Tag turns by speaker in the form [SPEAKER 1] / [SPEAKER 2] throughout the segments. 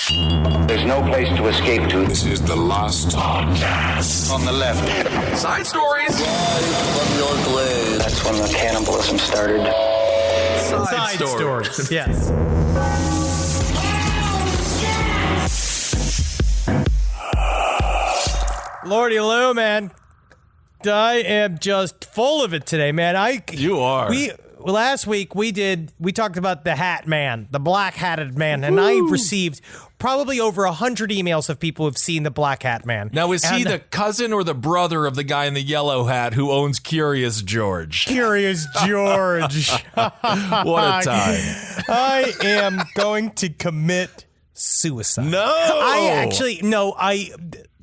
[SPEAKER 1] There's no place to escape to.
[SPEAKER 2] This is the last podcast.
[SPEAKER 1] On the left.
[SPEAKER 3] Side stories.
[SPEAKER 1] That's when the cannibalism started.
[SPEAKER 3] Side stories.
[SPEAKER 4] Yes. Lordy Lou, man. I am just full of it today, man.
[SPEAKER 3] You are.
[SPEAKER 4] Last week we talked about the hat man, the black hatted man, and I received probably over 100 emails of people who've seen the black hat man.
[SPEAKER 3] Now, is he the cousin or the brother of the guy in the yellow hat who owns Curious George?
[SPEAKER 4] Curious George.
[SPEAKER 3] What a time.
[SPEAKER 4] I am going to commit suicide.
[SPEAKER 3] No.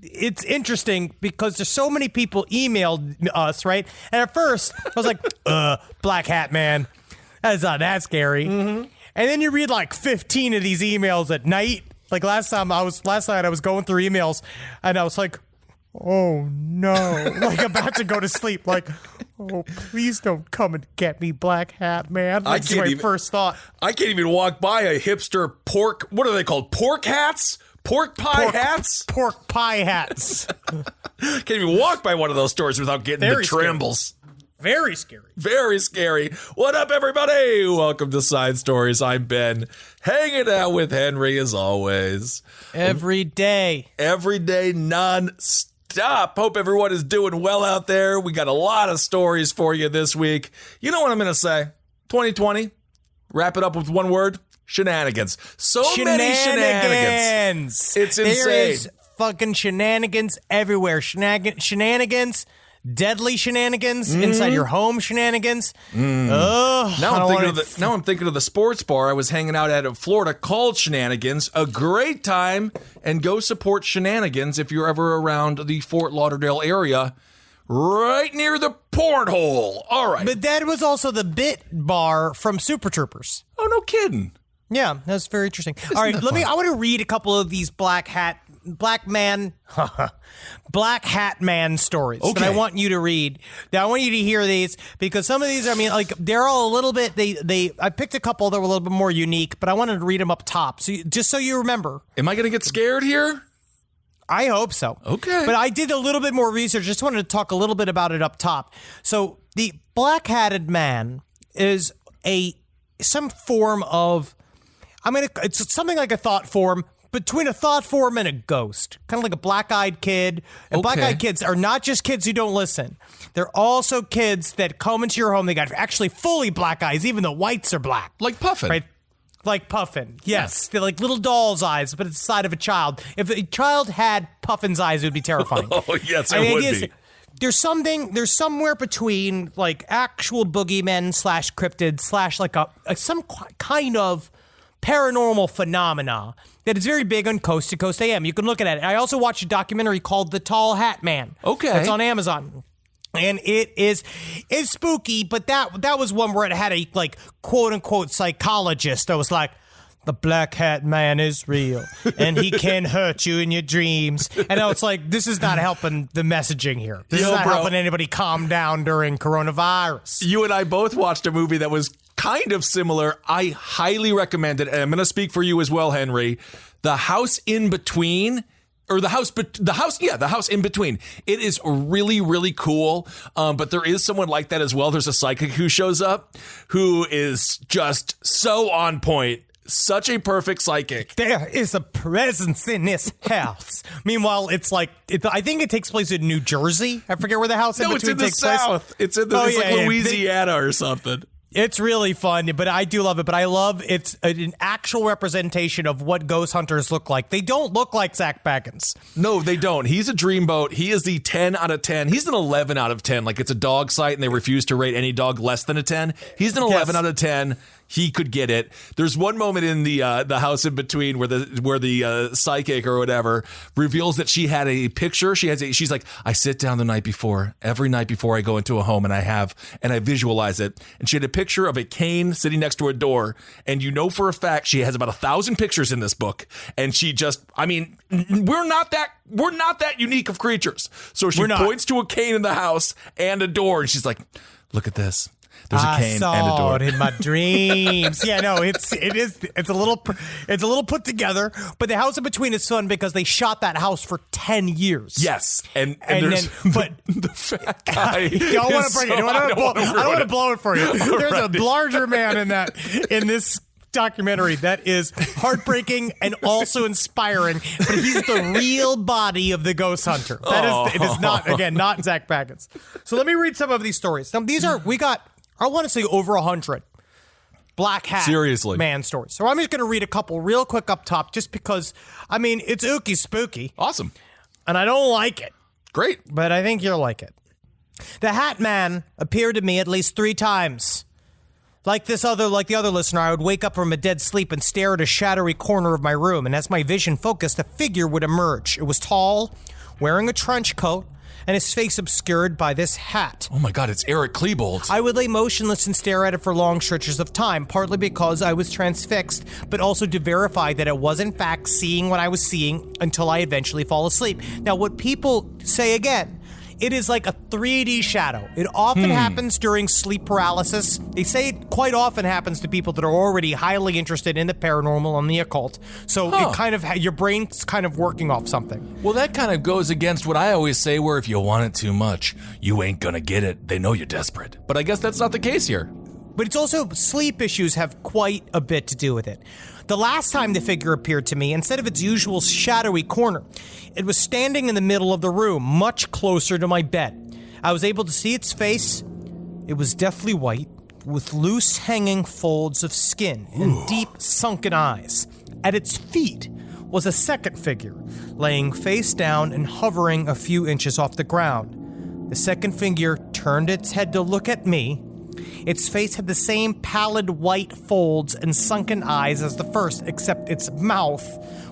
[SPEAKER 4] It's interesting because there's so many people emailed us, right? And at first, I was like, black hat man, that's not that scary. Mm-hmm. And then you read like 15 of these emails at night. Like last night I was going through emails and I was like, oh no, like about to go to sleep. Like, oh, please don't come and get me, black hat man. That's my first thought.
[SPEAKER 3] I can't even walk by a hipster pork. What are they called? Pork hats? Pork pie hats?
[SPEAKER 4] Pork pie hats.
[SPEAKER 3] Can't even walk by one of those stores without getting the trembles.
[SPEAKER 4] Very scary.
[SPEAKER 3] Very scary. What up, everybody? Welcome to Side Stories. I'm Ben, hanging out with Henry as always.
[SPEAKER 4] Every day.
[SPEAKER 3] Every day, non-stop. Hope everyone is doing well out there. We got a lot of stories for you this week. You know what I'm going to say? 2020. Wrap it up with one word. Shenanigans. Many shenanigans. It's insane.
[SPEAKER 4] There is fucking shenanigans everywhere. Shenanigans, deadly shenanigans, inside your home shenanigans.
[SPEAKER 3] Now I'm thinking of the sports bar I was hanging out at in Florida called Shenanigans. A great time, and go support Shenanigans if you're ever around the Fort Lauderdale area. Right near the porthole. All right.
[SPEAKER 4] But that was also the bit ar from Super Troopers.
[SPEAKER 3] Oh, no kidding.
[SPEAKER 4] Yeah, that's very interesting. All right, I want to read a couple of these black hat man stories that I want you to read. Now, I want you to hear these because some of these, I mean, like they're all a little bit, I picked a couple that were a little bit more unique, but I wanted to read them up top. So just so you remember.
[SPEAKER 3] Am I going to get scared here?
[SPEAKER 4] I hope so.
[SPEAKER 3] Okay.
[SPEAKER 4] But I did a little bit more research. Just wanted to talk a little bit about it up top. So the black-hatted man is some form of, it's something like a thought form, between a thought form and a ghost. Kind of like a black-eyed kid. And black-eyed kids are not just kids who don't listen. They're also kids that come into your home. They got actually fully black eyes, even though whites are black.
[SPEAKER 3] Like Puffin.
[SPEAKER 4] Right? Like Puffin, yes. They're like little doll's eyes, but it's the side of a child. If a child had Puffin's eyes, it would be terrifying.
[SPEAKER 3] Oh, yes, it would be.
[SPEAKER 4] There's somewhere between like actual boogeymen / cryptids / like some kind of paranormal phenomena that is very big on Coast to Coast AM. You can look at it. I also watched a documentary called The Tall Hat Man.
[SPEAKER 3] Okay.
[SPEAKER 4] It's on Amazon. And it's spooky, but that was one where it had a like quote unquote psychologist that was like, the black hat man is real and he can hurt you in your dreams. And I was like, this is not helping the messaging here. This is not helping anybody calm down during coronavirus.
[SPEAKER 3] You and I both watched a movie that was kind of similar. I highly recommend it. And I'm going to speak for you as well, Henry. The House in Between. Or the house in between. It is really, really cool. But there is someone like that as well. There's a psychic who shows up who is just so on point. Such a perfect psychic.
[SPEAKER 4] There is a presence in this house. Meanwhile, it's like, I think it takes place in New Jersey. I forget where the house in between takes place.
[SPEAKER 3] No, it's in the South. It's like Louisiana or something.
[SPEAKER 4] It's really fun, but I do love it. But I love it's an actual representation of what ghost hunters look like. They don't look like Zach Baggins.
[SPEAKER 3] No, they don't. He's a dreamboat. He is the 10 out of 10. He's an 11 out of 10. Like it's a dog site and they refuse to rate any dog less than a 10. He's an 11 out of 10. He could get it. There's one moment in the house in between where the psychic or whatever reveals that she had a picture. She's like, I sit down every night before I go into a home and I visualize it. And she had a picture of a cane sitting next to a door. And you know for a fact she has about 1,000 pictures in this book. And she just, we're not that unique of creatures. So she points to a cane in the house and a door and she's like, look at this. There's a cane and a
[SPEAKER 4] saw
[SPEAKER 3] door.
[SPEAKER 4] it in my dreams. Yeah, no, it's a little put together, but the house in between is fun because they shot that house for 10 years.
[SPEAKER 3] Yes, and
[SPEAKER 4] then, but
[SPEAKER 3] the fat guy.
[SPEAKER 4] I don't want to bring it. I don't want to blow it for you. There's
[SPEAKER 3] Alrighty.
[SPEAKER 4] a larger man in this documentary that is heartbreaking and also inspiring, but he's the real body of the ghost hunter. It is not Zach Baggins. So let me read some of these stories. Now we got I want to say over 100 black hat
[SPEAKER 3] Seriously.
[SPEAKER 4] man stories. So I'm just going to read a couple real quick up top just because it's ooky spooky
[SPEAKER 3] Awesome.
[SPEAKER 4] and I don't like it,
[SPEAKER 3] Great.
[SPEAKER 4] but I think you'll like it. The Hat Man appeared to me at least 3 times. Like the other listener, I would wake up from a dead sleep and stare at a shadowy corner of my room, and as my vision focused, a figure would emerge. It was tall, wearing a trench coat, and his face obscured by this hat.
[SPEAKER 3] Oh my God, it's Eric Klebold.
[SPEAKER 4] I would lay motionless and stare at it for long stretches of time, partly because I was transfixed, but also to verify that I was in fact seeing what I was seeing until I eventually fall asleep. Now, what people say again, it is like a 3D shadow. It often happens during sleep paralysis. They say it quite often happens to people that are already highly interested in the paranormal and the occult. So it kind of your brain's kind of working off something.
[SPEAKER 3] Well, that kind of goes against what I always say, where if you want it too much, you ain't gonna get it. They know you're desperate. But I guess that's not the case here.
[SPEAKER 4] But it's also sleep issues have quite a bit to do with it. The last time the figure appeared to me, instead of its usual shadowy corner, it was standing in the middle of the room, much closer to my bed. I was able to see its face. It was deathly white, with loose hanging folds of skin and deep sunken eyes. At its feet was a second figure, laying face down and hovering a few inches off the ground. The second figure turned its head to look at me. Its face had the same pallid white folds and sunken eyes as the first, except its mouth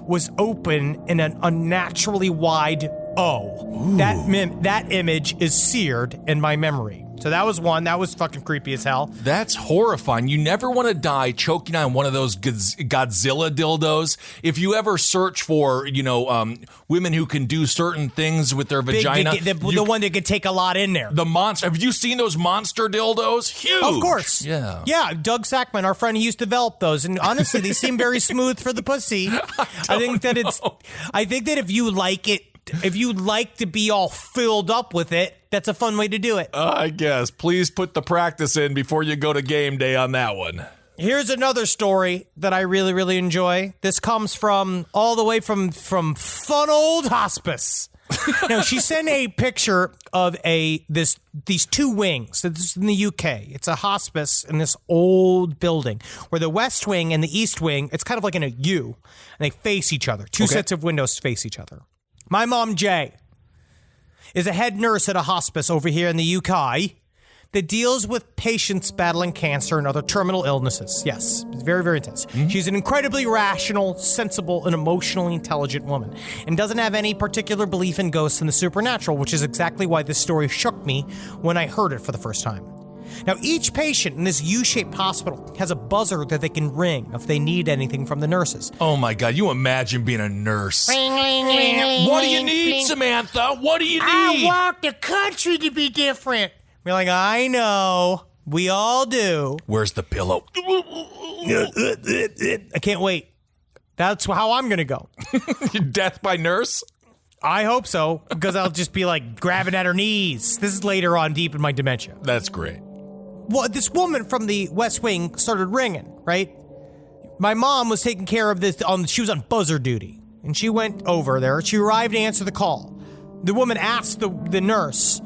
[SPEAKER 4] was open in an unnaturally wide O. That image is seared in my memory. So that was one. That was fucking creepy as hell.
[SPEAKER 3] That's horrifying. You never want to die choking on one of those Godzilla dildos. If you ever search for, women who can do certain things with their vagina.
[SPEAKER 4] The one that could take a lot in there.
[SPEAKER 3] The monster. Have you seen those monster dildos? Huge.
[SPEAKER 4] Of course.
[SPEAKER 3] Yeah.
[SPEAKER 4] Yeah, Doug Sackman, our friend, he used to develop those. And honestly, they seem very smooth for the pussy. I think that if you like it, if you like to be all filled up with it, that's a fun way to do it.
[SPEAKER 3] I guess. Please put the practice in before you go to game day on that one.
[SPEAKER 4] Here's another story that I really, really enjoy. This comes from all the way from fun old hospice. Now, she sent a picture of these 2 wings. So this is in the UK. It's a hospice in this old building where the west wing and the east wing, it's kind of like in a U, and they face each other. 2 sets of windows face each other. My mom, Jay, is a head nurse at a hospice over here in the UK that deals with patients battling cancer and other terminal illnesses. Yes, it's very, very intense. She's an incredibly rational, sensible, and emotionally intelligent woman and doesn't have any particular belief in ghosts and the supernatural, which is exactly why this story shook me when I heard it for the first time. Now, each patient in this U-shaped hospital has a buzzer that they can ring if they need anything from the nurses.
[SPEAKER 3] Oh my God, you imagine being a nurse.
[SPEAKER 4] Ring, ring, ring,
[SPEAKER 3] What do you
[SPEAKER 4] ring,
[SPEAKER 3] need,
[SPEAKER 4] ring.
[SPEAKER 3] Samantha? What do you need?
[SPEAKER 4] I want the country to be different. We're like, I know. We all do.
[SPEAKER 3] Where's the pillow?
[SPEAKER 4] I can't wait. That's how I'm going to go.
[SPEAKER 3] Death by nurse?
[SPEAKER 4] I hope so, because I'll just be like grabbing at her knees. This is later on deep in my dementia.
[SPEAKER 3] That's great.
[SPEAKER 4] Well, this woman from the West Wing started ringing, right? My mom was taking care of this. She was on buzzer duty, and she went over there. She arrived to answer the call. The woman asked the nurse,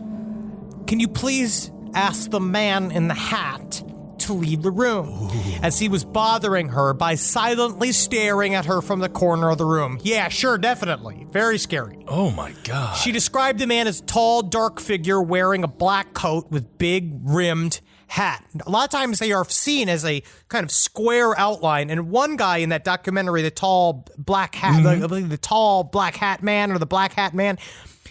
[SPEAKER 4] "Can you please ask the man in the hat to leave the room?" Ooh. As he was bothering her by silently staring at her from the corner of the room. Yeah, sure, definitely. Very scary.
[SPEAKER 3] Oh my God.
[SPEAKER 4] She described the man as a tall, dark figure wearing a black coat with big rimmed hat. A lot of times they are seen as a kind of square outline. And one guy in that documentary, the tall black hat, I believe the tall black hat man or the black hat man,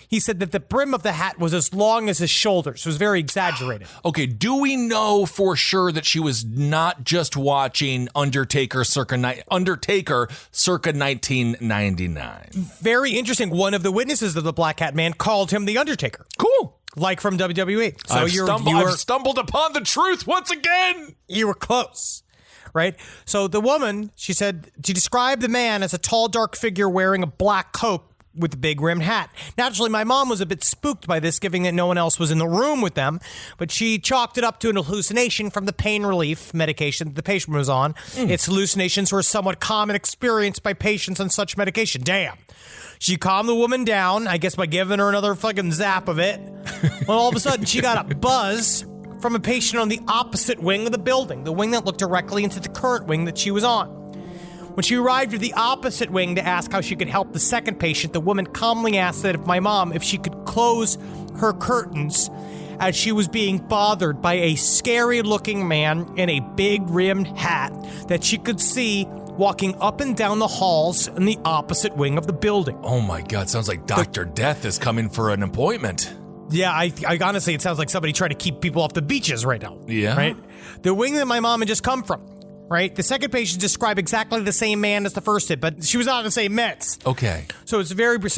[SPEAKER 4] he said that the brim of the hat was as long as his shoulders. It was very exaggerated.
[SPEAKER 3] Okay, do we know for sure that she was not just watching Undertaker circa 1999?
[SPEAKER 4] Very interesting. One of the witnesses of the Black Hat Man called him the Undertaker.
[SPEAKER 3] Cool.
[SPEAKER 4] Like from WWE. So
[SPEAKER 3] I've stumbled upon the truth once again.
[SPEAKER 4] You were close, right? So the woman, she described the man as a tall, dark figure wearing a black coat with a big rimmed hat. Naturally, my mom was a bit spooked by this, given that no one else was in the room with them, but she chalked it up to an hallucination from the pain relief medication that the patient was on. Its hallucinations were a somewhat common experience by patients on such medication. Damn. She calmed the woman down, I guess by giving her another fucking zap of it. Well, all of a sudden, she got a buzz from a patient on the opposite wing of the building, the wing that looked directly into the current wing that she was on. When she arrived at the opposite wing to ask how she could help the second patient, the woman calmly asked that if she could close her curtains, as she was being bothered by a scary-looking man in a big rimmed hat that she could see walking up and down the halls in the opposite wing of the building.
[SPEAKER 3] Oh my God, sounds like Dr. Death is coming for an appointment.
[SPEAKER 4] Yeah, I honestly, it sounds like somebody trying to keep people off the beaches right now.
[SPEAKER 3] Yeah.
[SPEAKER 4] Right? The wing that my mom had just come from. Right? The second patient described exactly the same man as the first did, but she was not in the same meds.
[SPEAKER 3] Okay.
[SPEAKER 4] So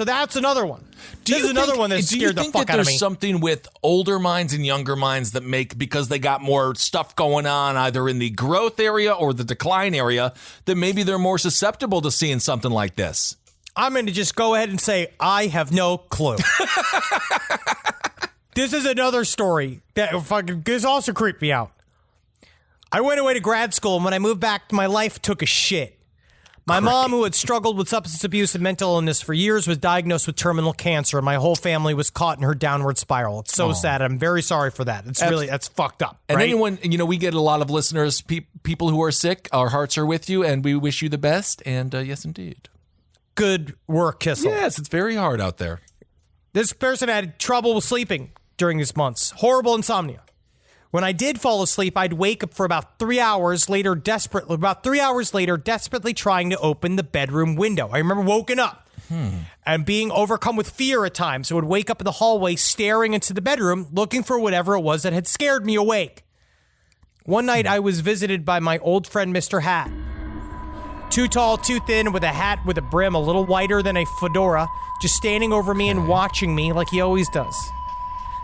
[SPEAKER 4] that's another one. This is another one that scared the fuck out of me.
[SPEAKER 3] There's something with older minds and younger minds that make, because they got more stuff going on either in the growth area or the decline area, that maybe they're more susceptible to seeing something like this?
[SPEAKER 4] I'm going to just go ahead and say I have no clue. This is another story that this also creeped me out. I went away to grad school, and when I moved back, my life took a shit. My mom, who had struggled with substance abuse and mental illness for years, was diagnosed with terminal cancer, and my whole family was caught in her downward spiral. It's so sad. I'm very sorry for that. That's fucked up.
[SPEAKER 3] And
[SPEAKER 4] right?
[SPEAKER 3] anyone, we get a lot of listeners, people who are sick. Our hearts are with you, and we wish you the best. And yes, indeed.
[SPEAKER 4] Good work, Kissel.
[SPEAKER 3] Yes, it's very hard out there.
[SPEAKER 4] This person had trouble with sleeping during these months. Horrible insomnia. When I did fall asleep, I'd wake up for about 3 hours later, desperately trying to open the bedroom window. I remember waking up and being overcome with fear at times. I would wake up in the hallway, staring into the bedroom, looking for whatever it was that had scared me awake. One night, I was visited by my old friend, Mr. Hat. Too tall, too thin, with a hat with a brim a little wider than a fedora, just standing over me and watching me like he always does.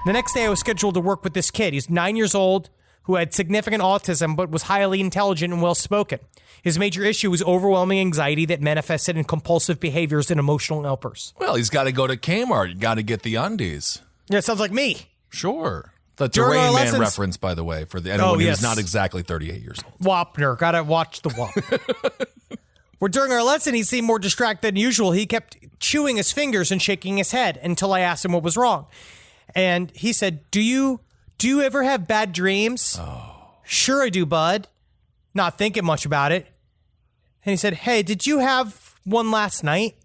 [SPEAKER 4] The next day, I was scheduled to work with this kid. He's 9 years old, who had significant autism, but was highly intelligent and well-spoken. His major issue was overwhelming anxiety that manifested in compulsive behaviors and emotional outbursts.
[SPEAKER 3] Well, he's got to go to Kmart. You got to get the undies.
[SPEAKER 4] Yeah, sounds like me.
[SPEAKER 3] Sure. That's a Rain Man reference, by the way, for anyone who's not exactly 38 years old.
[SPEAKER 4] Wapner. Gotta watch the Wap. Well, during our lesson, he seemed more distracted than usual. He kept chewing his fingers and shaking his head until I asked him what was wrong. And he said, do you ever have bad dreams? Oh. Sure I do, bud. Not thinking much about it. And he said, hey, did you have one last night?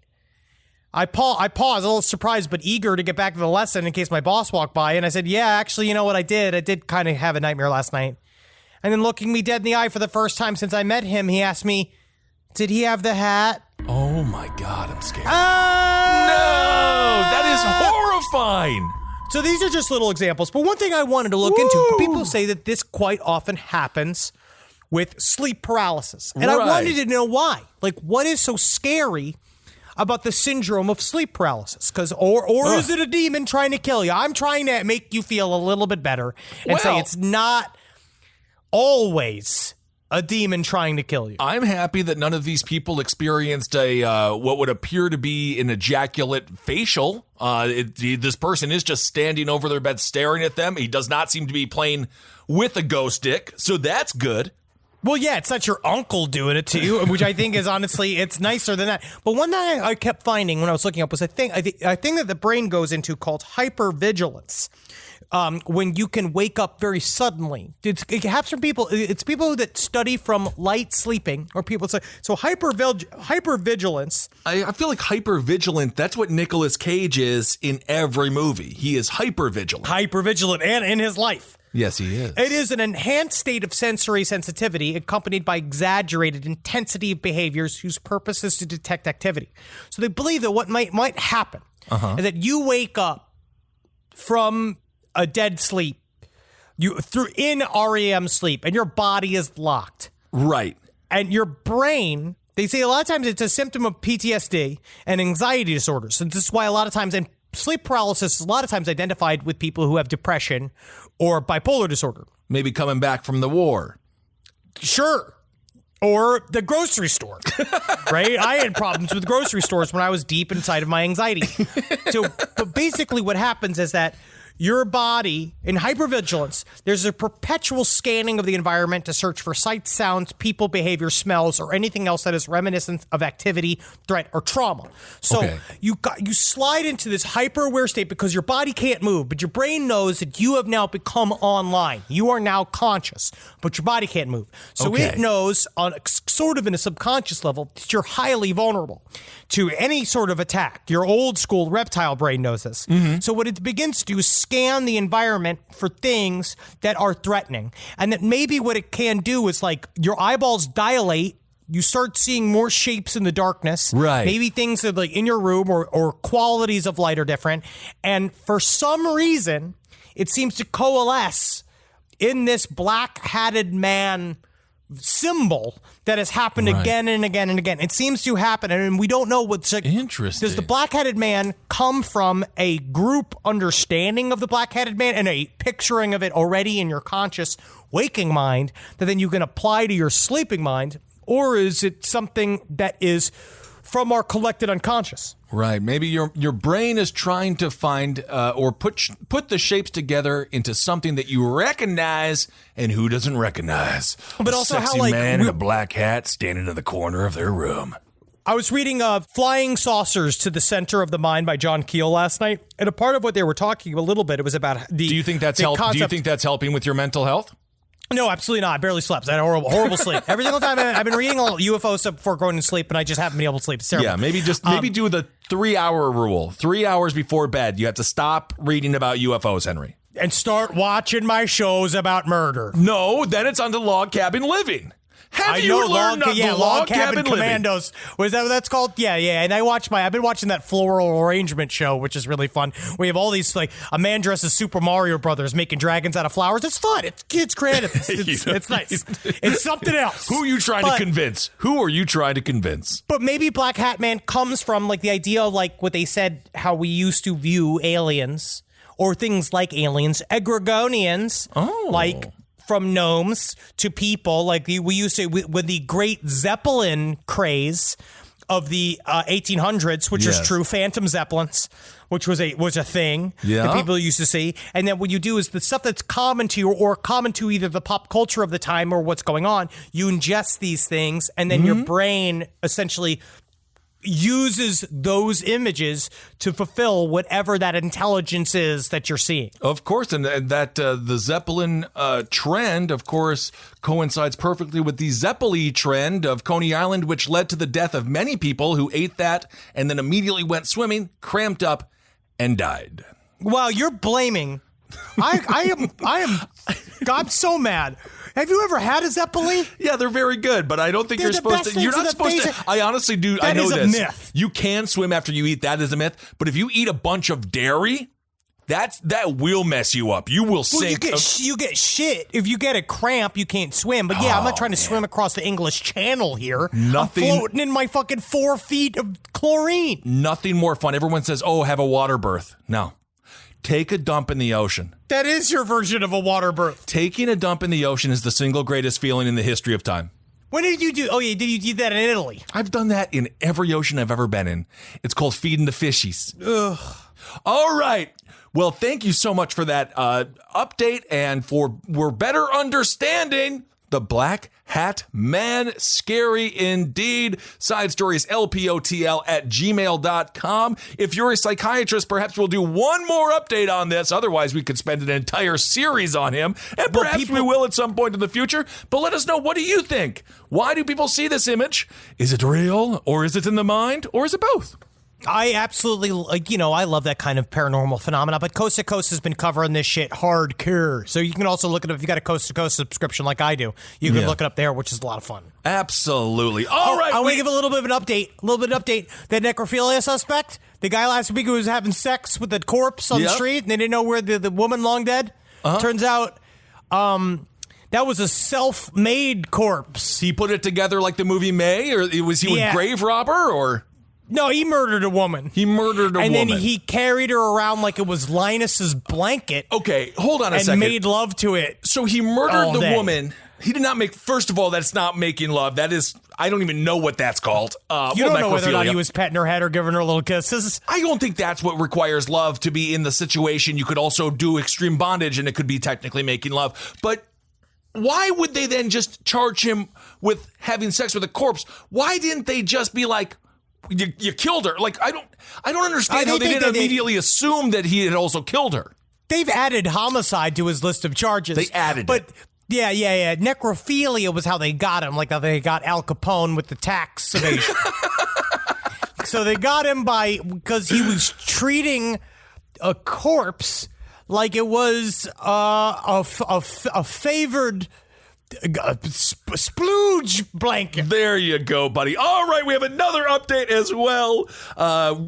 [SPEAKER 4] I paused, a little surprised but eager to get back to the lesson in case my boss walked by. And I said, yeah, actually, you know what I did? I did kind of have a nightmare last night. And then looking me dead in the eye for the first time since I met him, he asked me, did he have the hat?
[SPEAKER 3] Oh, my God, I'm scared.
[SPEAKER 4] No!
[SPEAKER 3] That is horrifying.
[SPEAKER 4] So these are just little examples, but one thing I wanted to look into, people say that this quite often happens with sleep paralysis. And I wanted to know why. Like, what is so scary about the syndrome of sleep paralysis? Or is it a demon trying to kill you? I'm trying to make you feel a little bit better and say it's not always a demon trying to kill you.
[SPEAKER 3] I'm happy that none of these people experienced a what would appear to be an ejaculate facial. This person is just standing over their bed staring at them. He does not seem to be playing with a ghost stick, so that's good.
[SPEAKER 4] Well, yeah, it's not your uncle doing it to you, which I think is honestly, it's nicer than that. But one thing I kept finding when I was looking up was I think that the brain goes into called hypervigilance. When you can wake up very suddenly. It happens from people. It's people that study from light sleeping, or people say so. Hypervigilance.
[SPEAKER 3] I feel like hypervigilant. That's what Nicolas Cage is in every movie. He is hypervigilant.
[SPEAKER 4] Hypervigilant, and in his life.
[SPEAKER 3] Yes, he is.
[SPEAKER 4] It is an enhanced state of sensory sensitivity accompanied by exaggerated intensity of behaviors whose purpose is to detect activity. So they believe that what might happen is that you wake up from a dead sleep, in REM sleep, and your body is locked.
[SPEAKER 3] Right.
[SPEAKER 4] And your brain, they say a lot of times it's a symptom of PTSD and anxiety disorders. And this is why a lot of times, and sleep paralysis is a lot of times identified with people who have depression or bipolar disorder.
[SPEAKER 3] Maybe coming back from the war.
[SPEAKER 4] Sure. Or the grocery store, right? I had problems with grocery stores when I was deep inside of my anxiety. But basically what happens is that your body, in hypervigilance, there's a perpetual scanning of the environment to search for sights, sounds, people, behavior, smells, or anything else that is reminiscent of activity, threat, or trauma. So you slide into this hyper-aware state because your body can't move, but your brain knows that you have now become online. You are now conscious, but your body can't move. So it knows, on sort of in a subconscious level, that you're highly vulnerable to any sort of attack. Your old school reptile brain knows this. So what it begins to do is scan the environment for things that are threatening. And that maybe what it can do is like your eyeballs dilate. You start seeing more shapes in the darkness.
[SPEAKER 3] Right.
[SPEAKER 4] Maybe things that are like in your room or qualities of light are different. And for some reason, it seems to coalesce in this black-hatted man symbol that has happened again and again and again. It seems to happen, and we don't know what's like.
[SPEAKER 3] Interesting.
[SPEAKER 4] Does the black-hatted man come from a group understanding of the black-hatted man and a picturing of it already in your conscious waking mind that then you can apply to your sleeping mind, or is it something that is from our collected unconscious?
[SPEAKER 3] Right. Maybe your brain is trying to find or put the shapes together into something that you recognize, and who doesn't recognize?
[SPEAKER 4] But also
[SPEAKER 3] sexy
[SPEAKER 4] how, like,
[SPEAKER 3] man in a black hat standing in the corner of their room.
[SPEAKER 4] I was reading Flying Saucers to the Center of the Mind by John Keel last night, and a part of what they were talking a little bit, it was about the.
[SPEAKER 3] Do you think that's Do you think that's helping with your mental health?
[SPEAKER 4] No, absolutely not. I barely slept. I had a horrible sleep. Every single time I've been reading all UFO stuff before going to sleep, and I just haven't been able to sleep. It's terrible.
[SPEAKER 3] Yeah, maybe do the 3-hour rule. 3 hours before bed, you have to stop reading about UFOs, Henry.
[SPEAKER 4] And start watching my shows about murder.
[SPEAKER 3] No, then it's on to Log Cabin Living. Have you learned
[SPEAKER 4] Log Cabin Commandos? Was that what that's called? Yeah. And I've been watching that floral arrangement show, which is really fun. We have all these, like, a man dressed as Super Mario Brothers making dragons out of flowers. It's fun. It's kids creative. It's nice. It's something else.
[SPEAKER 3] Who are you trying to convince? Who are you trying to convince?
[SPEAKER 4] But maybe Black Hat Man comes from, like, the idea of, like, what they said, how we used to view aliens, or things like aliens, egregonians, like from gnomes to people, like we used to, with the great Zeppelin craze of the 1800s, which is true, phantom Zeppelins, which was a thing that people used to see. And then what you do is the stuff that's common to you, or common to either the pop culture of the time or what's going on, you ingest these things, and then your brain essentially uses those images to fulfill whatever that intelligence is that you're seeing.
[SPEAKER 3] Of course, and that the Zeppelin trend, of course, coincides perfectly with the Zeppeli trend of Coney Island, which led to the death of many people who ate that and then immediately went swimming, cramped up, and died.
[SPEAKER 4] Wow, you're blaming. I'm so mad. Have you ever had a Zeppeli?
[SPEAKER 3] Yeah, they're very good, but I don't think you're supposed to. You're not supposed to. I honestly do. I know this. That is a myth. You can swim after you eat. That is a myth. But if you eat a bunch of dairy, that will mess you up. You will sink.
[SPEAKER 4] You get shit. If you get a cramp, you can't swim. But yeah, I'm not trying to swim across the English Channel here. I'm floating in my fucking 4 feet of chlorine.
[SPEAKER 3] Nothing more fun. Everyone says, "Oh, have a water birth." No. Take a dump in the ocean.
[SPEAKER 4] That is your version of a water birth.
[SPEAKER 3] Taking a dump in the ocean is the single greatest feeling in the history of time.
[SPEAKER 4] When did you do? Oh, yeah, did you do that in Italy?
[SPEAKER 3] I've done that in every ocean I've ever been in. It's called feeding the fishies.
[SPEAKER 4] Ugh.
[SPEAKER 3] All right. Well, thank you so much for that update and for we're better understanding the Black Hat Man. Scary indeed. Side stories, lpotl@gmail.com. If you're a psychiatrist, perhaps we'll do one more update on this. Otherwise, we could spend an entire series on him. And perhaps we will at some point in the future. But let us know, what do you think? Why do people see this image? Is it real? Or is it in the mind? Or is it both?
[SPEAKER 4] I absolutely, I love that kind of paranormal phenomena, but Coast to Coast has been covering this shit hardcore. So you can also look it up if you got a Coast to Coast subscription like I do. You can look it up there, which is a lot of fun.
[SPEAKER 3] Absolutely. All right.
[SPEAKER 4] I want to give a little bit of an update. That necrophilia suspect, the guy last week who was having sex with the corpse on the street, and they didn't know where the woman long dead. Turns out, that was a self-made corpse.
[SPEAKER 3] He put it together like the movie May, or was he a grave robber, or?
[SPEAKER 4] No, he murdered a woman.
[SPEAKER 3] He murdered a woman.
[SPEAKER 4] And then he carried her around like it was Linus's blanket.
[SPEAKER 3] Okay, hold on a second.
[SPEAKER 4] And made love to it.
[SPEAKER 3] So he murdered the woman. He did not make, first of all, that's not making love. That is, I don't even know what that's called.
[SPEAKER 4] You don't know whether or not he was petting her head or giving her little kisses.
[SPEAKER 3] I don't think that's what requires love to be in the situation. You could also do extreme bondage and it could be technically making love. But why would they then just charge him with having sex with a corpse? Why didn't they just be like, you killed her? Like, I don't understand how they didn't immediately assume that he had also killed her.
[SPEAKER 4] They've added homicide to his list of charges.
[SPEAKER 3] They added it.
[SPEAKER 4] Yeah. Necrophilia was how they got him, like how they got Al Capone with the tax evasion. So they got him because he was treating a corpse like it was a favored splooge blanket.
[SPEAKER 3] There you go, buddy. All right, we have another update as well.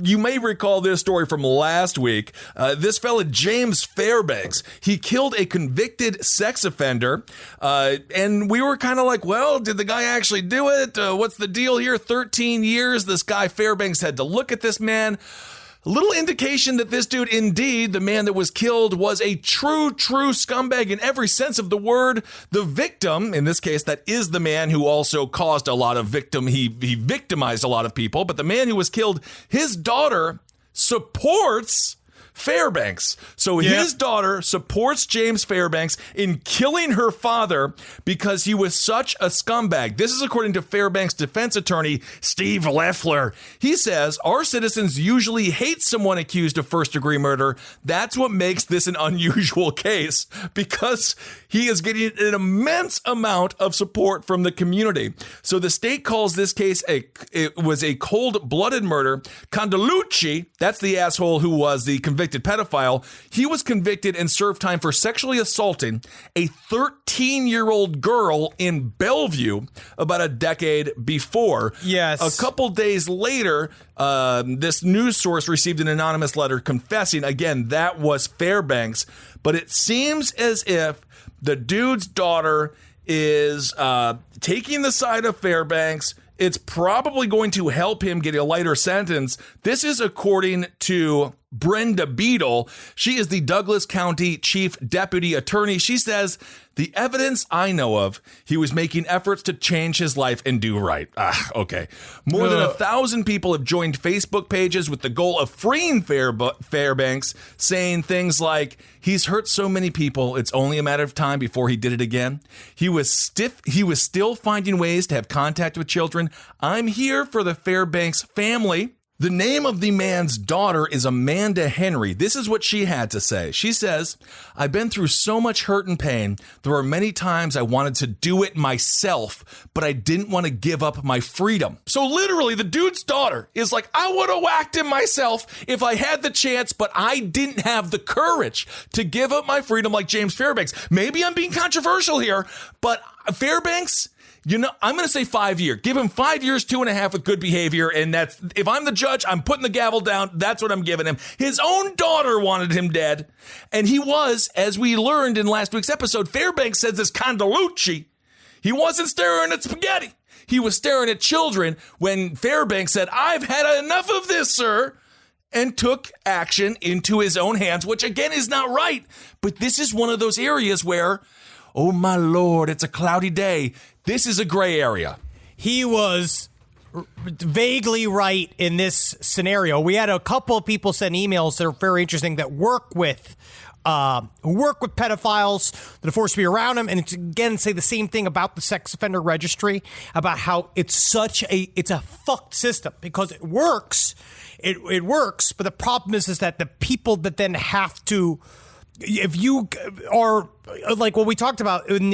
[SPEAKER 3] You may recall this story from last week. This fella, James Fairbanks, he killed a convicted sex offender. And we were kind of like, well, did the guy actually do it? What's the deal here? 13 years. This guy Fairbanks had to look at this man. A little indication that this dude, indeed, the man that was killed, was a true scumbag in every sense of the word. The victim, in this case, that is the man who also caused a lot of he victimized a lot of people. But the man who was killed, his daughter supports Fairbanks. So his daughter supports James Fairbanks in killing her father because he was such a scumbag. This is according to Fairbanks' defense attorney, Steve Leffler. He says, our citizens usually hate someone accused of first-degree murder. That's what makes this an unusual case, because he is getting an immense amount of support from the community. So the state calls this case it was a cold-blooded murder. Condalucci, that's the asshole who was the convicted pedophile, he was convicted and served time for sexually assaulting a 13-year-old girl in Bellevue about a decade before.
[SPEAKER 4] Yes.
[SPEAKER 3] A couple days later, this news source received an anonymous letter confessing, again, that was Fairbanks, but it seems as if the dude's daughter is taking the side of Fairbanks. It's probably going to help him get a lighter sentence. This is according to Brenda Beadle. She is the Douglas County Chief Deputy Attorney. She says, the evidence I know of, he was making efforts to change his life and do right. Okay. More than 1,000 people have joined Facebook pages with the goal of freeing Fairbanks, saying things like, he's hurt so many people, it's only a matter of time before he did it again. He was still finding ways to have contact with children. I'm here for the Fairbanks family. The name of the man's daughter is Amanda Henry. This is what she had to say. She says, I've been through so much hurt and pain. There were many times I wanted to do it myself, but I didn't want to give up my freedom. So literally, the dude's daughter is like, I would have whacked him myself if I had the chance, but I didn't have the courage to give up my freedom like James Fairbanks. Maybe I'm being controversial here, but Fairbanks, I'm going to say 5 years. Give him 5 years, 2.5 with good behavior. And that's, if I'm the judge, I'm putting the gavel down. That's what I'm giving him. His own daughter wanted him dead. And he was, as we learned in last week's episode, Fairbanks says this Condalucci. He wasn't staring at spaghetti. He was staring at children when Fairbanks said, I've had enough of this, sir, and took action into his own hands, which again is not right. But this is one of those areas where, oh my Lord, it's a cloudy day. This is a gray area.
[SPEAKER 4] He was vaguely right in this scenario. We had a couple of people send emails that are very interesting that work with pedophiles that are forced to be around them, and it's, again, say the same thing about the sex offender registry, about how it's a fucked system because it works. It works, but the problem is that the people that then have to, if you are like what we talked about from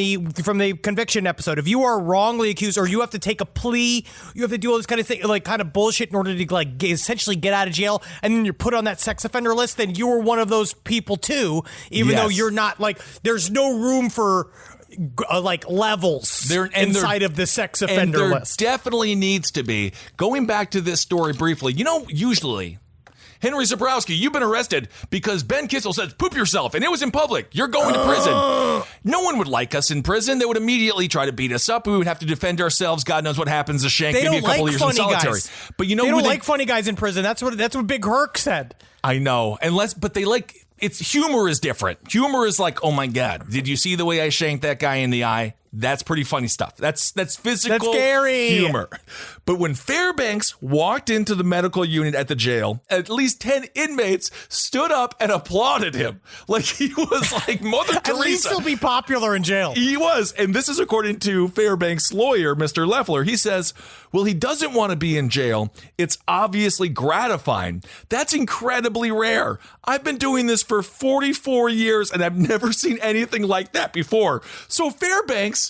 [SPEAKER 4] the conviction episode, if you are wrongly accused or you have to take a plea, you have to do all this kind of thing, like kind of bullshit in order to essentially get out of jail, and then you're put on that sex offender list, then you are one of those people too, even though you're not, like, there's no room for levels inside of the sex offender list.
[SPEAKER 3] Definitely needs to be. Going back to this story briefly, usually Henry Zabrowski, you've been arrested because Ben Kissel said poop yourself, and it was in public. You're going to prison. No one would like us in prison. They would immediately try to beat us up. We would have to defend ourselves. God knows what happens to Shank. Maybe a couple of years in solitary. But you know,
[SPEAKER 4] they don't like funny guys in prison. That's what Big Herc said.
[SPEAKER 3] I know, but they like. It's humor is different. Humor is like, oh my God, did you see the way I shanked that guy in the eye? That's pretty funny stuff. That's physical
[SPEAKER 4] That's scary.
[SPEAKER 3] humor. But when Fairbanks walked into the medical unit at the jail, at least 10 inmates stood up and applauded him. Like he was like Mother Teresa.
[SPEAKER 4] At least he'll be popular in jail.
[SPEAKER 3] He was. And this is according to Fairbanks' lawyer, Mr. Leffler. He says, well, he doesn't want to be in jail. It's obviously gratifying. That's incredibly rare. I've been doing this for 44 years and I've never seen anything like that before. So Fairbanks,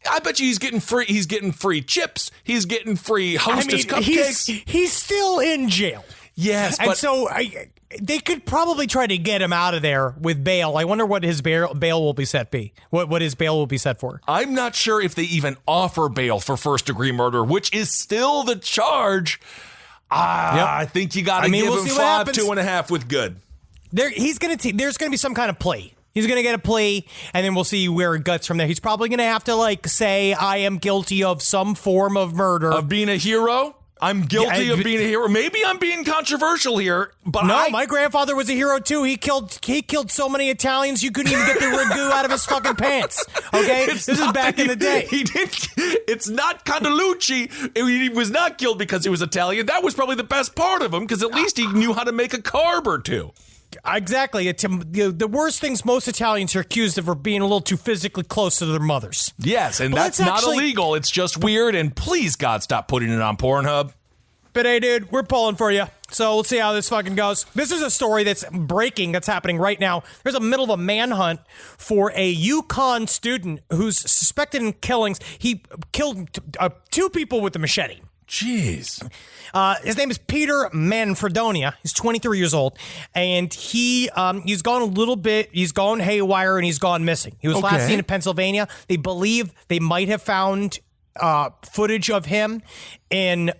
[SPEAKER 3] I bet you he's getting free chips. He's getting free Hostess cupcakes.
[SPEAKER 4] He's still in jail.
[SPEAKER 3] Yes,
[SPEAKER 4] and so they could probably try to get him out of there with bail. I wonder what his bail will be set be. What his bail will be set for.
[SPEAKER 3] I'm not sure if they even offer bail for first-degree murder, which is still the charge. I think you got to give him 5, 2.5 with good.
[SPEAKER 4] There's going to be some kind of plea. He's going to get a plea, and then we'll see where it guts from there. He's probably going to have to, say, I am guilty of some form of murder.
[SPEAKER 3] Of being a hero? I'm guilty of being a hero. Maybe I'm being controversial here, but
[SPEAKER 4] my grandfather was a hero, too. He killed so many Italians, you couldn't even get the ragu out of his fucking pants. Okay? This is back in the day.
[SPEAKER 3] It's not Candelucci. He was not killed because he was Italian. That was probably the best part of him, because at least he knew how to make a carb or two.
[SPEAKER 4] Exactly. The worst things most Italians are accused of are being a little too physically close to their mothers.
[SPEAKER 3] Yes, and that's not illegal. It's just weird, and please, God, stop putting it on Pornhub.
[SPEAKER 4] But hey, dude, we're pulling for you. So we'll see how this fucking goes. This is a story that's breaking, that's happening right now. There's a middle of a manhunt for a Yukon student who's suspected in killings. He killed 2 people with a machete.
[SPEAKER 3] Jeez.
[SPEAKER 4] His name is Peter Manfredonia. He's 23 years old, and he's gone a little bit. He's gone haywire, and he's gone missing. He was last seen in Pennsylvania. They believe they might have found footage of him in